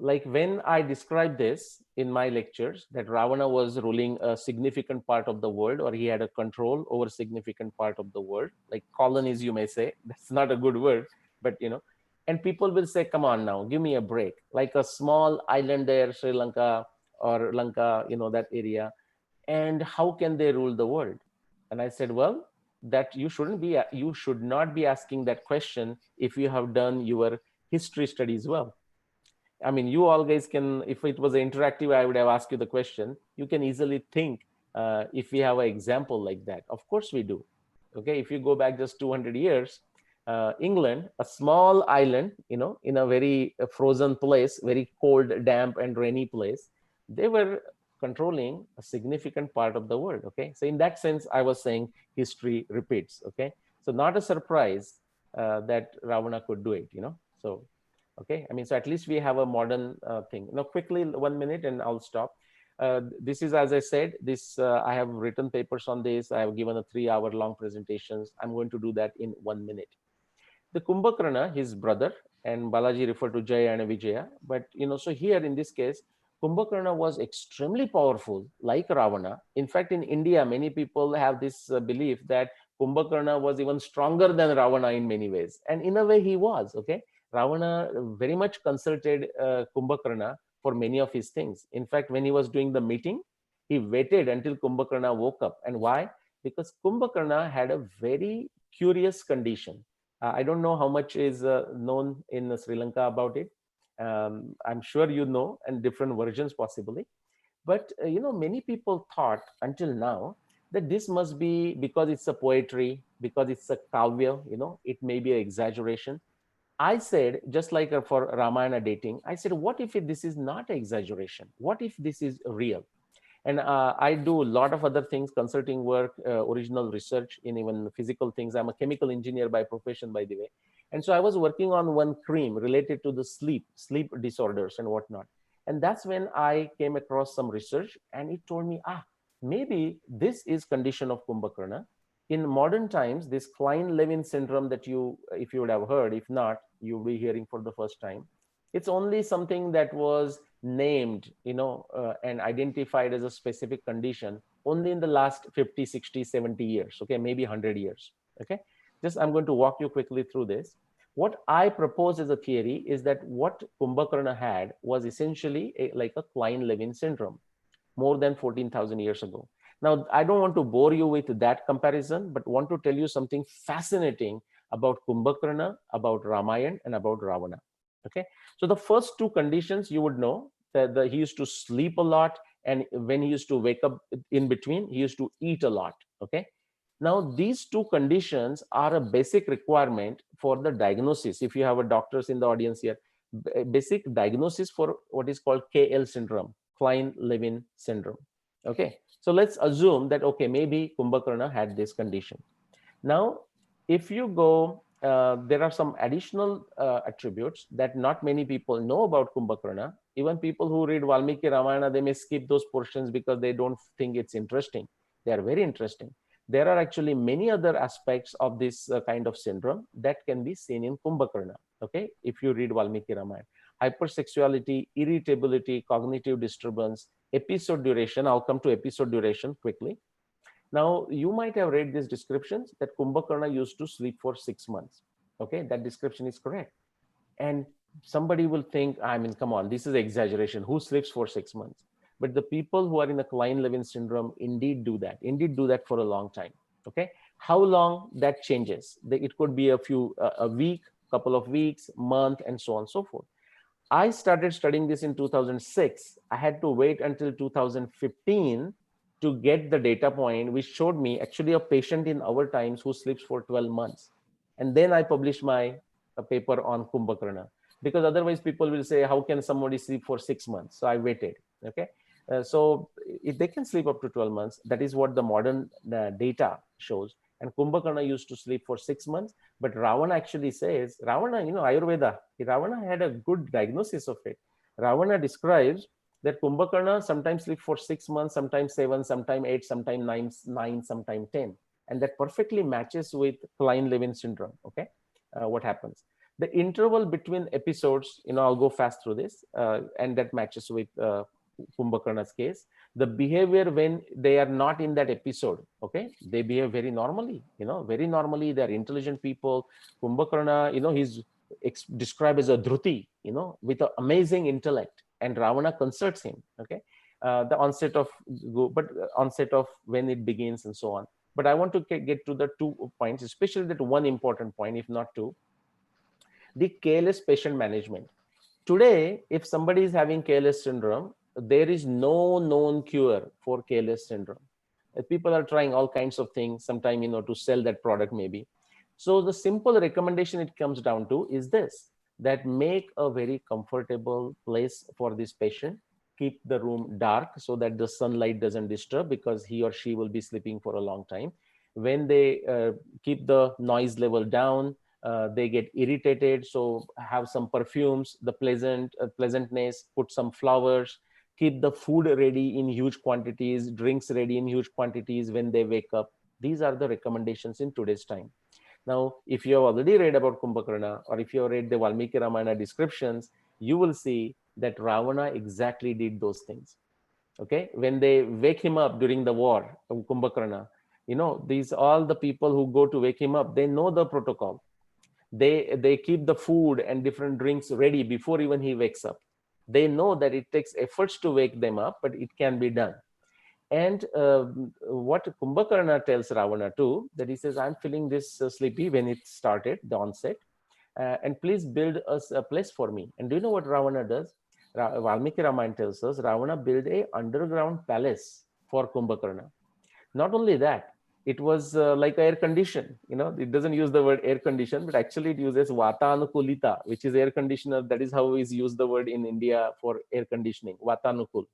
Speaker 6: like when I describe this in my lectures, that Ravana was ruling a significant part of the world, or he had a control over a significant part of the world, like colonies, you may say. That's not a good word, but and people will say, come on now, give me a break. Like a small island there, Sri Lanka or Lanka, that area. And how can they rule the world? And I said, well, that you should not be asking that question if you have done your history studies well. I mean, you all guys can, if it was interactive, I would have asked you the question. You can easily think if we have an example like that. Of course we do. Okay, if you go back just 200 years, England, a small island, in a very frozen place, very cold, damp and rainy place, they were controlling a significant part of the world. Okay, so in that sense, I was saying history repeats. Okay, so not a surprise that Ravana could do it, so. Okay, I mean, so at least we have a modern thing. Now, quickly, 1 minute and I'll stop. This is, as I said, I have written papers on this. I have given a 3-hour long presentations. I'm going to do that in 1 minute. The Kumbhakarna, his brother, and Balaji referred to Jaya and Vijaya. But, so here in this case, Kumbhakarna was extremely powerful, like Ravana. In fact, in India, many people have this belief that Kumbhakarna was even stronger than Ravana in many ways. And in a way, he was, okay? Ravana very much consulted Kumbhakarna for many of his things. In fact, when he was doing the meeting, he waited until Kumbhakarna woke up. And why? Because Kumbhakarna had a very curious condition. I don't know how much is known in Sri Lanka about it. I'm sure you know, and different versions possibly. But, many people thought until now that this must be because it's a poetry, because it's a kavya, it may be an exaggeration. I said, just like for Ramayana dating, I said, what if this is not an exaggeration? What if this is real? And I do a lot of other things, consulting work, original research in even physical things. I'm a chemical engineer by profession, by the way. And so I was working on one cream related to the sleep disorders and whatnot. And that's when I came across some research, and it told me, maybe this is condition of Kumbhakarna. In modern times, this Klein-Levin syndrome that if you would have heard, if not, you'll be hearing for the first time. It's only something that was named, and identified as a specific condition only in the last 50, 60, 70 years, okay, maybe 100 years, okay? I'm going to walk you quickly through this. What I propose as a theory is that what Kumbhakarna had was essentially like a Klein-Levin syndrome more than 14,000 years ago. Now, I don't want to bore you with that comparison, but want to tell you something fascinating about Kumbhakarna, about Ramayana, and about Ravana. Okay, so the first two conditions you would know that he used to sleep a lot, and when he used to wake up in between, he used to eat a lot. Okay, now these two conditions are a basic requirement for the diagnosis. If you have a doctors in the audience here, basic diagnosis for what is called KL syndrome, Klein-Levin syndrome. Okay, so let's assume that, okay, maybe Kumbhakarna had this condition. Now, if you go, there are some additional attributes that not many people know about Kumbhakarna. Even people who read Valmiki Ramayana, they may skip those portions because they don't think it's interesting. They are very interesting. There are actually many other aspects of this kind of syndrome that can be seen in Kumbhakarna. Okay, if you read Valmiki Ramayana. Hypersexuality, irritability, cognitive disturbance, episode duration. I'll come to episode duration quickly. Now, you might have read these descriptions that Kumbhakarna used to sleep for 6 months. Okay, that description is correct. And somebody will think, I mean, come on, this is exaggeration. Who sleeps for 6 months? But the people who are in the Klein-Levin syndrome indeed do that for a long time. Okay, how long, that changes. It could be a week, couple of weeks, month, and so on and so forth. I started studying this in 2006. I had to wait until 2015 to get the data point, which showed me actually a patient in our times who sleeps for 12 months. And then I published my paper on Kumbhakarna, because otherwise people will say, how can somebody sleep for 6 months? So I waited. Okay. So if they can sleep up to 12 months, that is what the modern data shows. And Kumbhakarna used to sleep for 6 months. But Ravana actually says, Ravana, Ayurveda, Ravana had a good diagnosis of it. Ravana describes that Kumbhakarna sometimes sleep for 6 months, sometimes 7, sometimes 8, sometimes 9, sometimes 10. And that perfectly matches with Klein-Levin syndrome. Okay, what happens? The interval between episodes, I'll go fast through this, and that matches with Kumbhakarna's case. The behavior when they are not in that episode, okay, they behave very normally. Very normally. They're intelligent people. Kumbhakarna, he's described as a dhruti, with an amazing intellect, and Ravana concerts him. Okay, the onset of when it begins and so on. But I want to get to the 2 points, especially that one important point, if not two. The careless patient management. Today, if somebody is having KLS syndrome, there is no known cure for KLS syndrome. People are trying all kinds of things, sometimes, to sell that product maybe. So the simple recommendation it comes down to is this, that make a very comfortable place for this patient. Keep the room dark so that the sunlight doesn't disturb, because he or she will be sleeping for a long time. When they keep the noise level down, they get irritated, so have some perfumes, the pleasantness, put some flowers, keep the food ready in huge quantities, drinks ready in huge quantities when they wake up. These are the recommendations in today's time. Now, if you have already read about Kumbhakarna, or if you have read the Valmiki Ramayana descriptions, you will see that Ravana exactly did those things. Okay, when they wake him up during the war of Kumbhakarna, these all the people who go to wake him up, they know the protocol. They keep the food and different drinks ready before even he wakes up. They know that it takes efforts to wake them up, but it can be done. And what Kumbhakarna tells Ravana too, that he says, I'm feeling this sleepy when it started, the onset, and please build us a place for me. And do you know what Ravana does? Valmiki Ramayana tells us Ravana built a underground palace for Kumbhakarna. Not only that, it was like air condition. It doesn't use the word air condition, but actually it uses Vatanukulita, which is air conditioner. That is how is used the word in India for air conditioning, Vatanukul.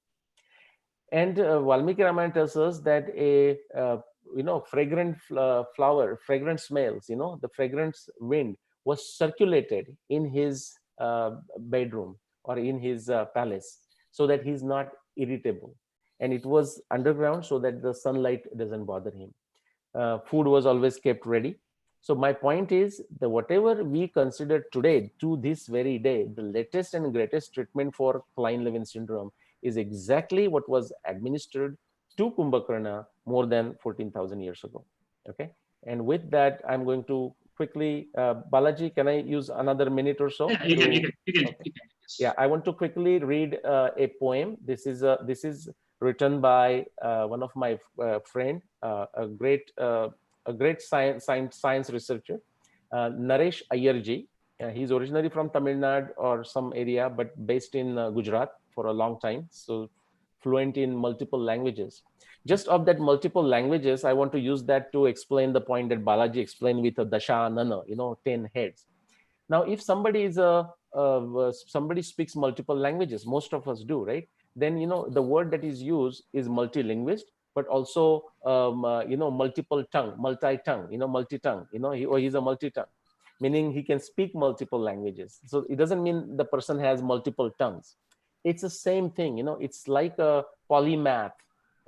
Speaker 6: And Valmiki Ramayana tells us that a fragrant flower, fragrant smells, the fragrance wind was circulated in his bedroom or in his palace, so that he's not irritable. And it was underground so that the sunlight doesn't bother him. Food was always kept ready. So my point is that whatever we consider today, to this very day, the latest and greatest treatment for Klein-Levin syndrome is exactly what was administered to Kumbhakarna more than 14,000 years ago. Okay. And with that, I'm going to quickly, Balaji, can I use another minute or so?
Speaker 1: Yeah, you can. Okay. Yes.
Speaker 6: Yeah, I want to quickly read a poem. This is written by one of my friend, a great science researcher, Naresh Ayerji. He's originally from Tamil Nadu or some area, but based in Gujarat for a long time. So fluent in multiple languages. Just of that multiple languages, I want to use that to explain the point that Balaji explained with a dasha nana, 10 heads. Now, if somebody is somebody speaks multiple languages, most of us do, right? Then the word that is used is multilinguist, but also multiple tongue, multi-tongue, multi-tongue. He's a multi-tongue, meaning he can speak multiple languages. So it doesn't mean the person has multiple tongues. It's the same thing. It's like a polymath,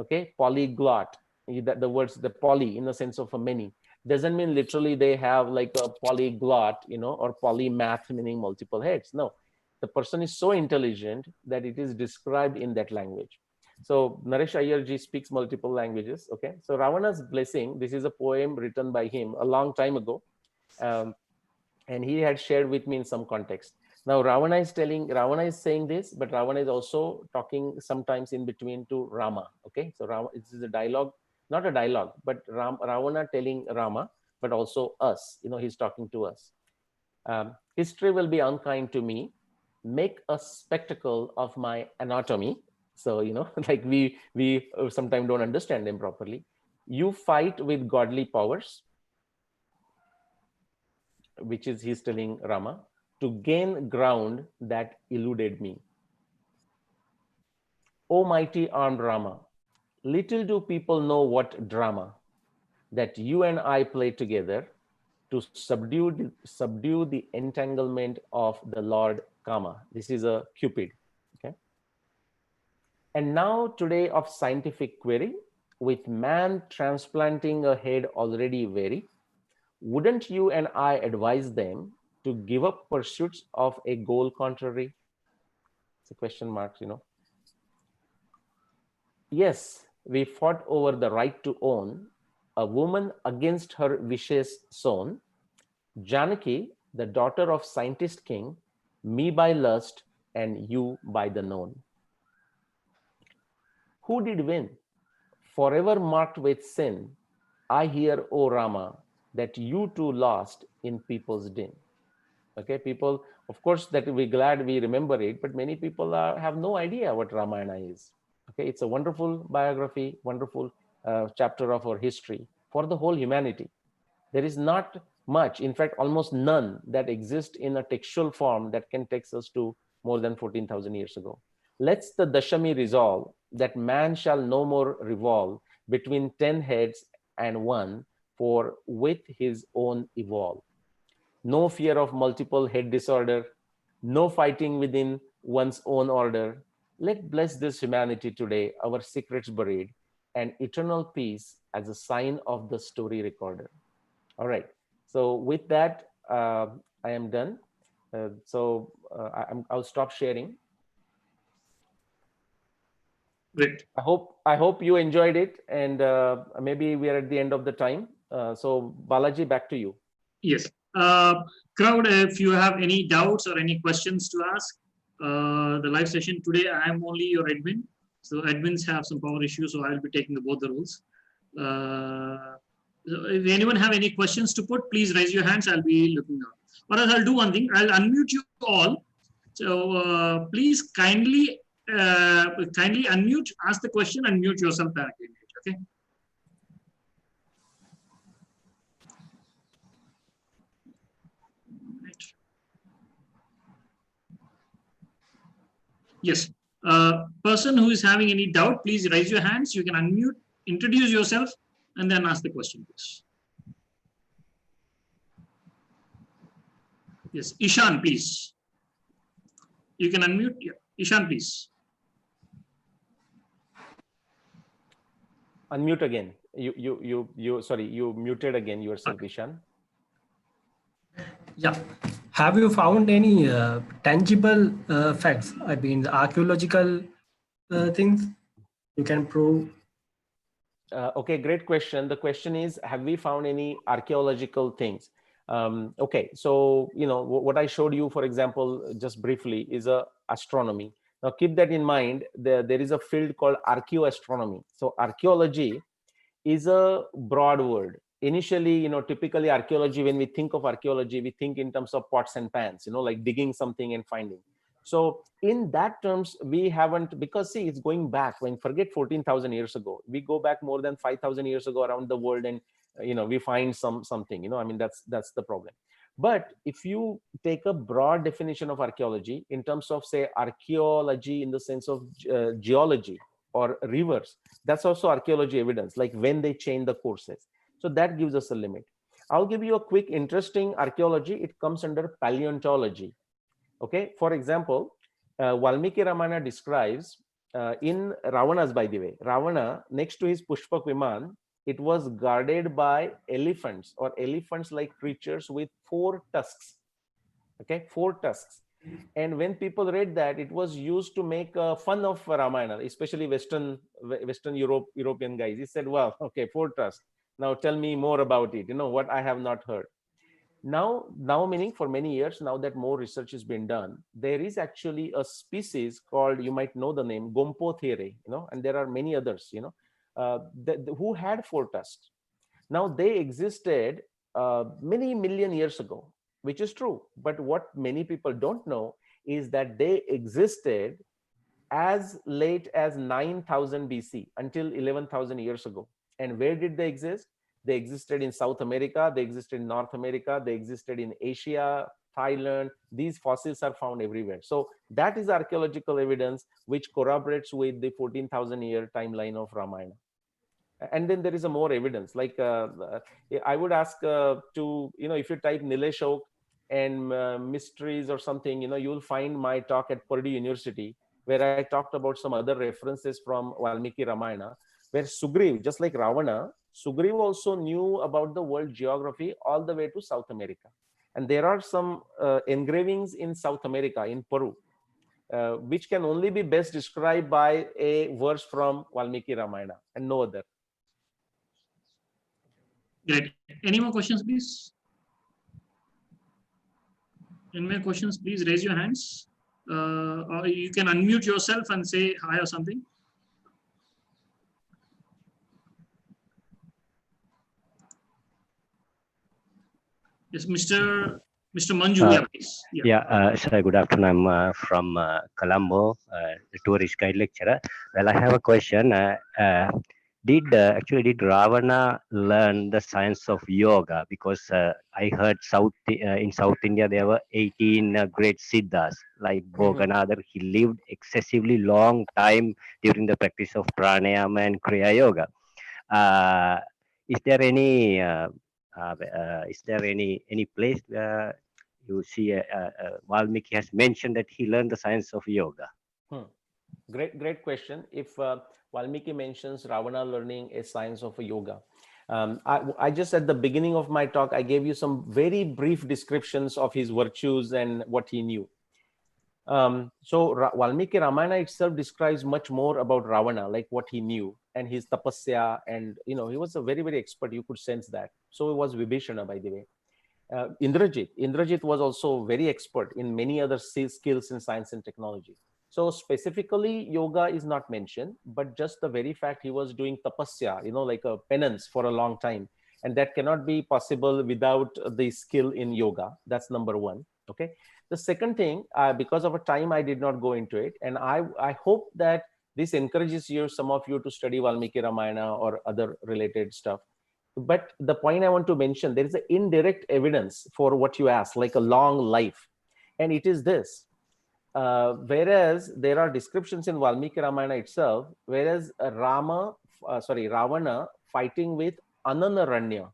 Speaker 6: okay, polyglot. The words, the poly in the sense of a many, doesn't mean literally they have like a polyglot, or polymath, meaning multiple heads. No, the person is so intelligent that it is described in that language. So Naresh Ayerji speaks multiple languages. Okay, so Ravana's Blessing, this is a poem written by him a long time ago. and he had shared with me in some context. Now Ravana is saying this, but Ravana is also talking sometimes in between to Rama. Okay, so this is a dialogue, not a dialogue, but Ravana telling Rama, but also us. He's talking to us. History will be unkind to me. Make a spectacle of my anatomy. So like we sometimes don't understand them properly. You fight with godly powers, which is he's telling Rama, to gain ground that eluded me. O mighty armed Rama, little do people know what drama that you and I play together to subdue the entanglement of the Lord Kama. This is a Cupid. Okay. And now today of scientific query, with man transplanting a head already weary, wouldn't you and I advise them to give up pursuits of a goal contrary? It's a question mark, Yes, we fought over the right to own a woman against her wishes sown. Janaki, the daughter of scientist king, me by lust and you by the known. Who did win? Forever marked with sin, I hear, O Rama, that you too lost in people's din. Okay, people, of course, that we're glad we remember it, but many people have no idea what Ramayana is. Okay, it's a wonderful biography, wonderful chapter of our history for the whole humanity. There is not much, in fact, almost none that exist in a textual form that can take us to more than 14,000 years ago. Let's the Dashami resolve that man shall no more revolve between 10 heads and one, for with his own evolve. No fear of multiple head disorder, no fighting within one's own order. Let bless this humanity today, our secrets buried, and eternal peace as a sign of the story recorder. All right. So with that, I am done. I'll stop sharing.
Speaker 1: Great.
Speaker 6: I hope you enjoyed it, and maybe we are at the end of the time. So Balaji, back to you.
Speaker 1: Yes. Crowd, if you have any doubts or any questions to ask, the live session today, I am only your admin. So admins have some power issues, so I'll be taking both the roles. So if anyone have any questions to put, please raise your hands. I'll be looking out. Or else I'll do one thing. I'll unmute you all. So please kindly unmute, ask the question, and mute yourself directly. Okay. Yes. Person who is having any doubt, please raise your hands. You can unmute, introduce yourself, and then ask the question, please. Yes, Ishan, please. You can unmute. Yeah. Ishan, please.
Speaker 6: Unmute again. You muted again yourself, Ishan.
Speaker 5: Yeah. Have you found any tangible facts? I mean, the archaeological things you can prove?
Speaker 6: Okay, great question. The question is, have we found any archaeological things? Okay, so what I showed you, for example, just briefly, is astronomy. Now keep that in mind. There is a field called archaeoastronomy. So archaeology is a broad word. Initially, typically archaeology, when we think of archaeology, we think in terms of pots and pans, like digging something and finding. So in that terms, we haven't, because see, it's going back, when forget 14,000 years ago, we go back more than 5,000 years ago around the world, and we find something, I mean, that's the problem. But if you take a broad definition of archaeology in terms of, say, archaeology in the sense of geology or rivers, that's also archaeology evidence, like when they change the courses. So that gives us a limit. I'll give you a quick interesting archaeology. It comes under paleontology. Okay, for example, Valmiki Ramayana describes in Ravana's, by the way, Ravana, next to his Pushpak Viman, it was guarded by elephants, or elephants-like creatures with 4 tusks. Okay, 4 tusks. And when people read that, it was used to make fun of Ramayana, especially Western European guys. He said, well, okay, 4 tusks. Now tell me more about it, what I have not heard. Now meaning for many years, now that more research has been done, there is actually a species called, you might know the name, Gompothere, and there are many others, who had 4 tusks. Now they existed many million years ago, which is true. But what many people don't know is that they existed as late as 9,000 BC until 11,000 years ago. And where did they exist? They existed in South America, they existed in North America, they existed in Asia, Thailand. These fossils are found everywhere. So that is archaeological evidence which corroborates with the 14,000 year timeline of Ramayana. And then there is a more evidence, like I would ask to, if you type Nilesh Oak and mysteries or something, you'll find my talk at Purdue University, where I talked about some other references from Valmiki Ramayana, where Sugriv, just like Ravana, Sugriv also knew about the world geography all the way to South America. And there are some engravings in South America, in Peru, which can only be best described by a verse from Valmiki Ramayana and no other.
Speaker 1: Great. Any more questions, please? Any more questions, please raise your hands. Or you can unmute yourself and say hi or something. Yes, Mr. Manju, yeah, please.
Speaker 7: Sir, good afternoon. I'm from Colombo, the tourist guide lecturer. Well, I have a question. Did Ravana learn the science of yoga? Because I heard in South India there were 18 great siddhas like Bhoganatha. He lived excessively long time during the practice of pranayama and kriya yoga. Is there any place you see Valmiki has mentioned that he learned the science of yoga?
Speaker 6: Great question. If Valmiki mentions Ravana learning a science of yoga, I just at the beginning of my talk, I gave you some very brief descriptions of his virtues and what he knew. So Valmiki Ramayana itself describes much more about Ravana, like what he knew and his tapasya, and he was a very, very expert. You could sense that. So was Vibhishana, by the way. Indrajit was also very expert in many other skills in science and technology. So specifically, yoga is not mentioned, but just the very fact he was doing tapasya, like a penance for a long time. And that cannot be possible without the skill in yoga. That's number one. Okay. The second thing, because of a time, I did not go into it. And I hope that this encourages some of you to study Valmiki Ramayana or other related stuff. But the point I want to mention, there is an indirect evidence for what you asked, like a long life. And it is this. Whereas there are descriptions in Valmiki Ramayana itself, whereas Ravana fighting with Ananaranya,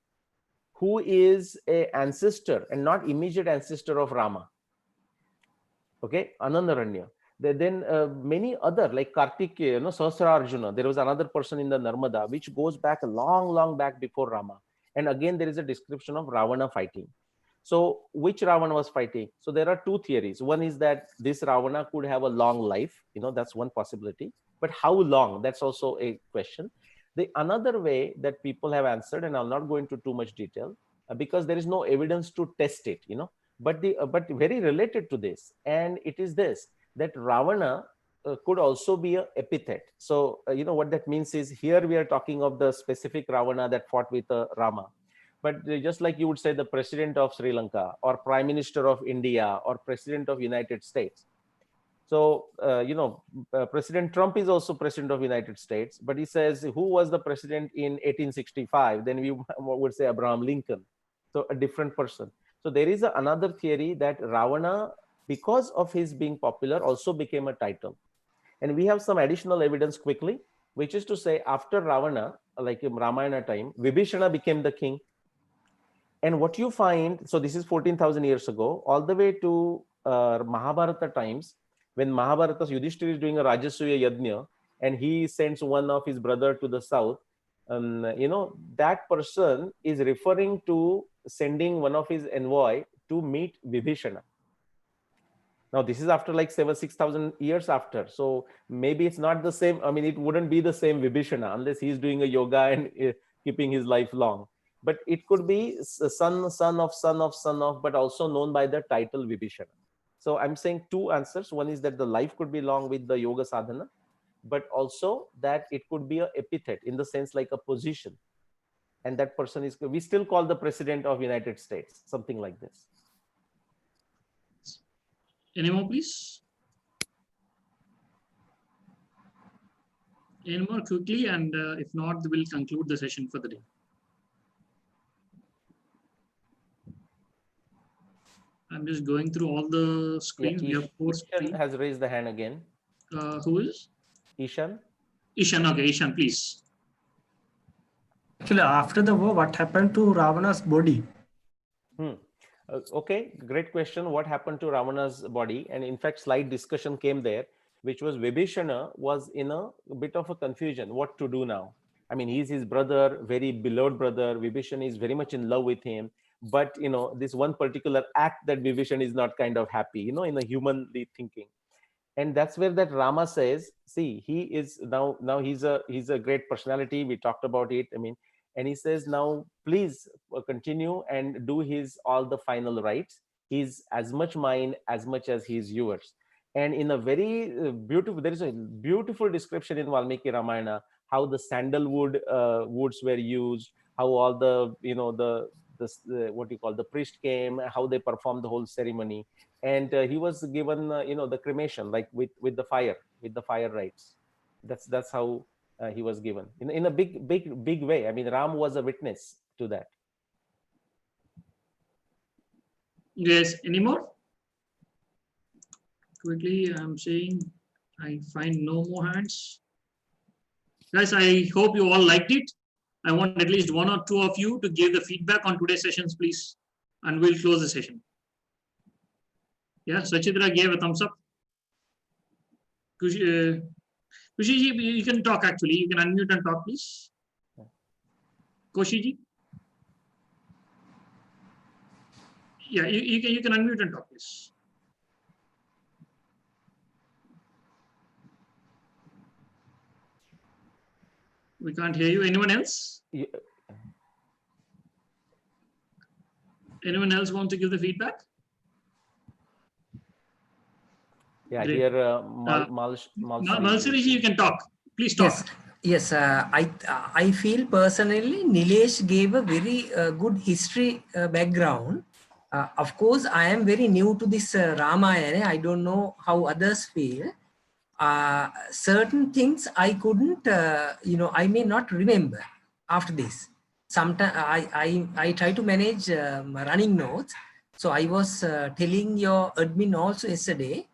Speaker 6: who is an ancestor and not immediate ancestor of Rama. Okay, Ananaranya. Then many other, like Kartikeya, Sahasrarjuna, there was another person in the Narmada, which goes back a long back before Rama. And again, there is a description of Ravana fighting. So which Ravana was fighting? So there are two theories. One is that this Ravana could have a long life, that's one possibility. But how long? That's also a question. The another way that people have answered, and I'll not go into too much detail, because there is no evidence to test it, but very related to this, and it is this, that Ravana could also be an epithet. So what that means is, here we are talking of the specific Ravana that fought with Rama. But just like you would say the president of Sri Lanka, or prime minister of India, or president of United States. So, President Trump is also president of United States, but he says, who was the president in 1865? Then we would say Abraham Lincoln. So a different person. So there is another theory that Ravana, because of his being popular, also became a title. And we have some additional evidence quickly, which is to say, after Ravana, like in Ramayana time, Vibhishana became the king. And what you find, so this is 14,000 years ago, all the way to Mahabharata times, when Mahabharata, Yudhishthira is doing a Rajasuya Yajna, and he sends one of his brother to the south, that person is referring to sending one of his envoy to meet Vibhishana. Now, this is after like 6,000 years after. So maybe it's not the same. I mean, it wouldn't be the same Vibhishana unless he's doing a yoga and keeping his life long. but it could be son of, but also known by the title Vibhishana. So I'm saying two answers. One is that the life could be long with the yoga sadhana, but also that it could be an epithet in the sense like a position. And that person is, we still call the president of United States, something like this.
Speaker 1: Any more, please? Any more quickly, and if not, we'll conclude the session for the day. I'm just going through all the screens. We have 4 screens.
Speaker 6: Ishan has raised the hand again.
Speaker 1: Who is?
Speaker 6: Ishan?
Speaker 1: Ishan, okay, Ishan, please.
Speaker 5: Actually, after the war, what happened to Ravana's body?
Speaker 6: Okay, great question. What happened to Ravana's body? And in fact, slight discussion came there, which was Vibhishana was in a bit of a confusion. What to do now? I mean, he's his brother, very beloved brother. Vibhishana is very much in love with him. But, you know, this one particular act that Vibhishana is not kind of happy, you know, in a humanly thinking. And that's where that Rama says, see, he is now he's a great personality. We talked about it. I mean, and he says, now please continue and do his all the final rites. He's as much mine as much as he's yours. And in a very beautiful, there is a beautiful description in Valmiki Ramayana how the sandalwood woods were used, how all the, you know, the what you call the priest came, how they performed the whole ceremony, and he was given you know, the cremation, like with the fire rites. That's how he was given in a big way. I mean, Ram was a witness to that.
Speaker 1: Yes, any more? Quickly, I'm saying I find no more hands. Guys, I hope you all liked it. I want at least 1 or 2 of you to give the feedback on today's sessions, please. And we'll close the session. Yeah, Sachitra gave a thumbs up. Kushiji, you can talk actually. You can unmute and talk, please. Koshiji? Yeah, you can unmute and talk, please. We can't hear you. Anyone else? Anyone else want to give the feedback?
Speaker 6: Yeah,
Speaker 1: Great.
Speaker 6: here
Speaker 1: Malsariji, you can talk. Please talk.
Speaker 8: Yes. I feel personally Nilesh gave a very good history background. Of course, I am very new to this Ramayana. I don't know how others feel. Certain things I couldn't, I may not remember after this. Sometimes I try to manage running notes. So I was telling your admin also yesterday,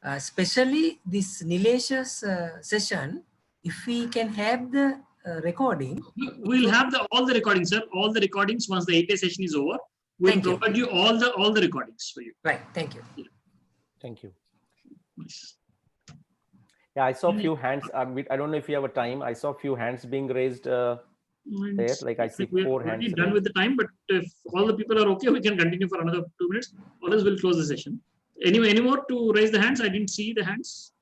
Speaker 8: especially this Nilesh's session, if we can have the recording.
Speaker 1: We'll have all the recordings, sir. All the recordings once the 8-day session is over. We'll provide you all the recordings for you.
Speaker 8: Right. Thank you.
Speaker 1: Yeah.
Speaker 6: Thank you.
Speaker 1: Nice.
Speaker 6: Yeah, I saw a few hands. I don't know if you have a time. I saw a few hands being raised there. Like I see 4 hands.
Speaker 1: We're done with the time, but if all the people are okay, we can continue for another 2 minutes. Or else we'll close the session. Anyway, any more to raise the hands? I didn't see the hands.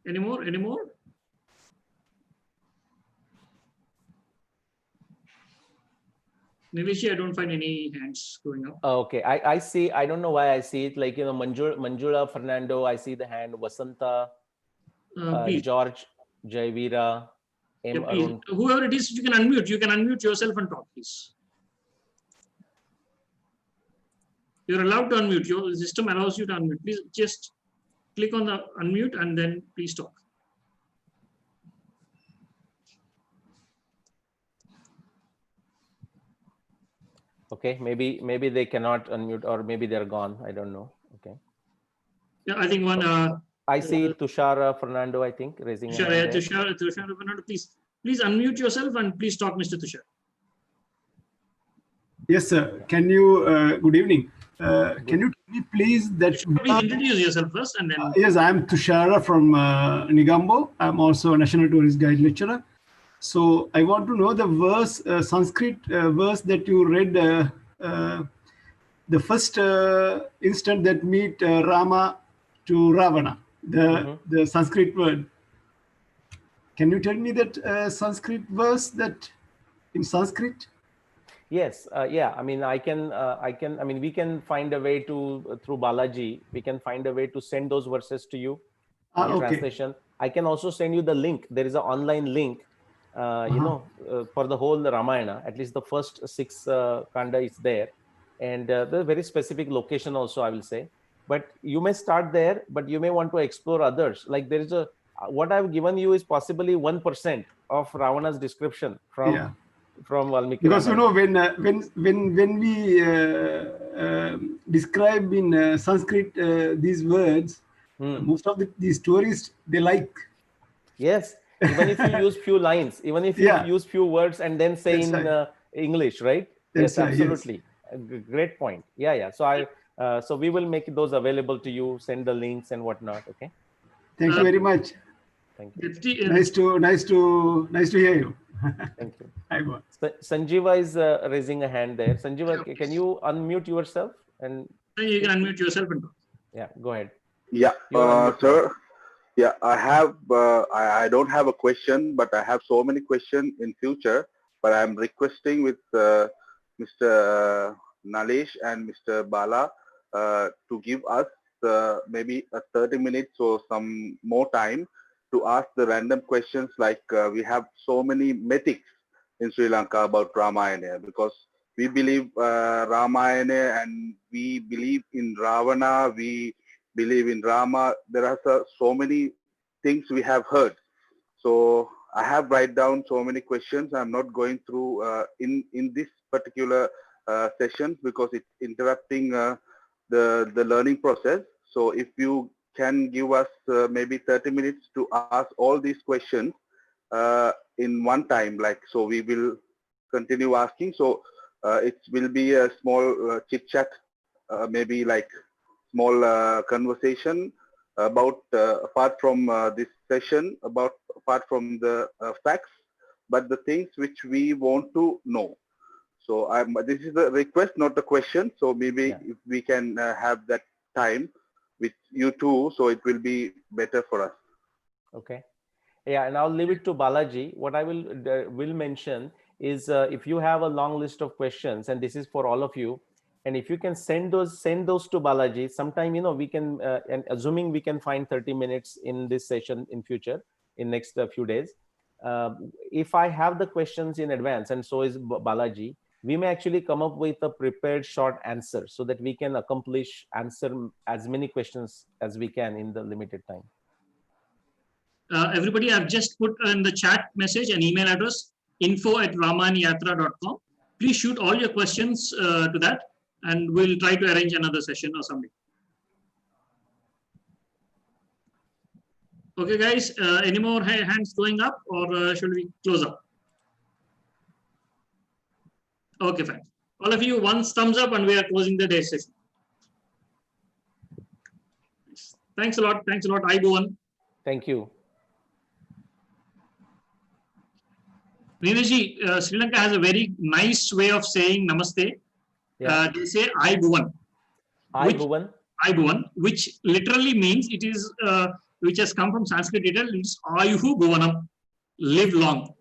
Speaker 1: Any more? Any more? Nileshi, I don't find any hands going up.
Speaker 6: Okay, I see. I don't know why I see it. Like, you know, Manjula, Fernando, I see the hand. Vasanta, George, Jayveera, M. Arun.
Speaker 1: Whoever it is, you can unmute. You can unmute yourself and talk, please. You're allowed to unmute. Your system allows you to unmute. Please just click on the unmute and then please talk.
Speaker 6: Okay, maybe they cannot unmute, or maybe they're gone. I don't know. Okay.
Speaker 1: Yeah, I think one.
Speaker 6: I see Tushar Fernando, I think, raising a hand.
Speaker 1: Tushar Fernando, please unmute yourself and please talk, Mr. Tushar.
Speaker 9: Yes, sir. Can you? Good evening. Can you tell me, please, that
Speaker 1: please introduce yourself first, and then.
Speaker 9: Yes, I am Tushara from Nigambo. I'm also a National Tourist Guide lecturer. So I want to know the verse, Sanskrit verse that you read, the first instant that meet Rama to Ravana, the Sanskrit word. Can you tell me that Sanskrit verse that in Sanskrit?
Speaker 6: Yes, yeah. I mean, I mean, we can find a way to, through Balaji, we can find a way to send those verses to you in
Speaker 9: Okay.
Speaker 6: translation. I can also send you the link. There is an online link, you know, for the whole Ramayana. At least the first 6 kanda is there. And the very specific location also, I will say. But you may start there, but you may want to explore others. Like there is a, what I've given you is possibly 1% of Ravana's description from Valmiki
Speaker 9: Because
Speaker 6: Ramayana.
Speaker 9: when we describe in Sanskrit these words, most of these tourists they like.
Speaker 6: Yes, even if you use few lines, even if you use few words and then say
Speaker 9: That's
Speaker 6: in
Speaker 9: right.
Speaker 6: English, right?
Speaker 9: That's
Speaker 6: Yes,
Speaker 9: right, yes.
Speaker 6: absolutely. Great point. Yeah. So we will make those available to you. Send the links and whatnot. Okay.
Speaker 9: Thank you very much.
Speaker 6: Thank you.
Speaker 9: Nice to hear you.
Speaker 6: Thank you.
Speaker 9: Hi, boss.
Speaker 6: Sanjeeva is raising a hand there. Sanjeeva, can you unmute yourself? And
Speaker 1: You can unmute yourself and talk.
Speaker 6: Yeah, go ahead.
Speaker 10: Yeah, sir. Yeah, I have. I don't have a question, but I have so many questions in future. But I'm requesting with Mr. Nalesh and Mr. Bala to give us maybe a 30 minutes or some more time to ask the random questions. Like we have so many mythics in Sri Lanka about Ramayana, because we believe Ramayana and we believe in Ravana. We believe in Rama. There are so many things we have heard. So I have write down so many questions. I'm not going through in this particular session because it's interrupting the learning process. So if you can give us maybe 30 minutes to ask all these questions in one time, like, so we will continue asking. So it will be a small chit chat, maybe like small conversation about apart from this session, apart from the facts, but the things which we want to know. So this is a request, not a question. So maybe if we can have that time with you too, so it will be better for us.
Speaker 6: Okay. Yeah, and I'll leave it to Balaji. What I will mention is if you have a long list of questions, and this is for all of you, and if you can send those to Balaji sometime, we can, and assuming we can find 30 minutes in this session in future, in next few days. If I have the questions in advance, and so is Balaji, we may actually come up with a prepared short answer so that we can answer as many questions as we can in the limited time.
Speaker 1: Everybody, I've just put in the chat message an email address, info@ramayanyatra.com. Please shoot all your questions to that, and we'll try to arrange another session or something. Okay, guys, any more hands going up, or should we close up? Okay, fine. All of you, one thumbs up, and we are closing the day session. Thanks a lot. Thanks a lot, Aibuan.
Speaker 6: Thank you.
Speaker 1: Ninaji, Sri Lanka has a very nice way of saying namaste.
Speaker 6: Yeah.
Speaker 1: They say Aibuan. Aibuan, which literally means it is, which has come from Sanskrit literally, it's Ayuhu Bhuvanam, live long.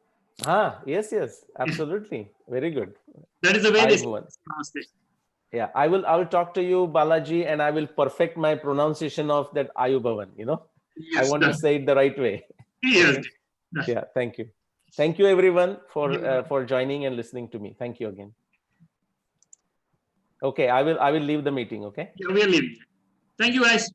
Speaker 6: Yes, absolutely. Very good.
Speaker 1: That is the way they say namaste.
Speaker 6: Yeah, I will talk to you, Balaji, and I will perfect my pronunciation of that Ayubhavan,
Speaker 1: Yes,
Speaker 6: I want to say it the right way.
Speaker 1: Yes.
Speaker 6: Okay? Yeah, thank you. Thank you everyone for joining and listening to me. Thank you again. Okay, I will leave the meeting, okay?
Speaker 1: Yeah, we are leaving. Thank you, guys.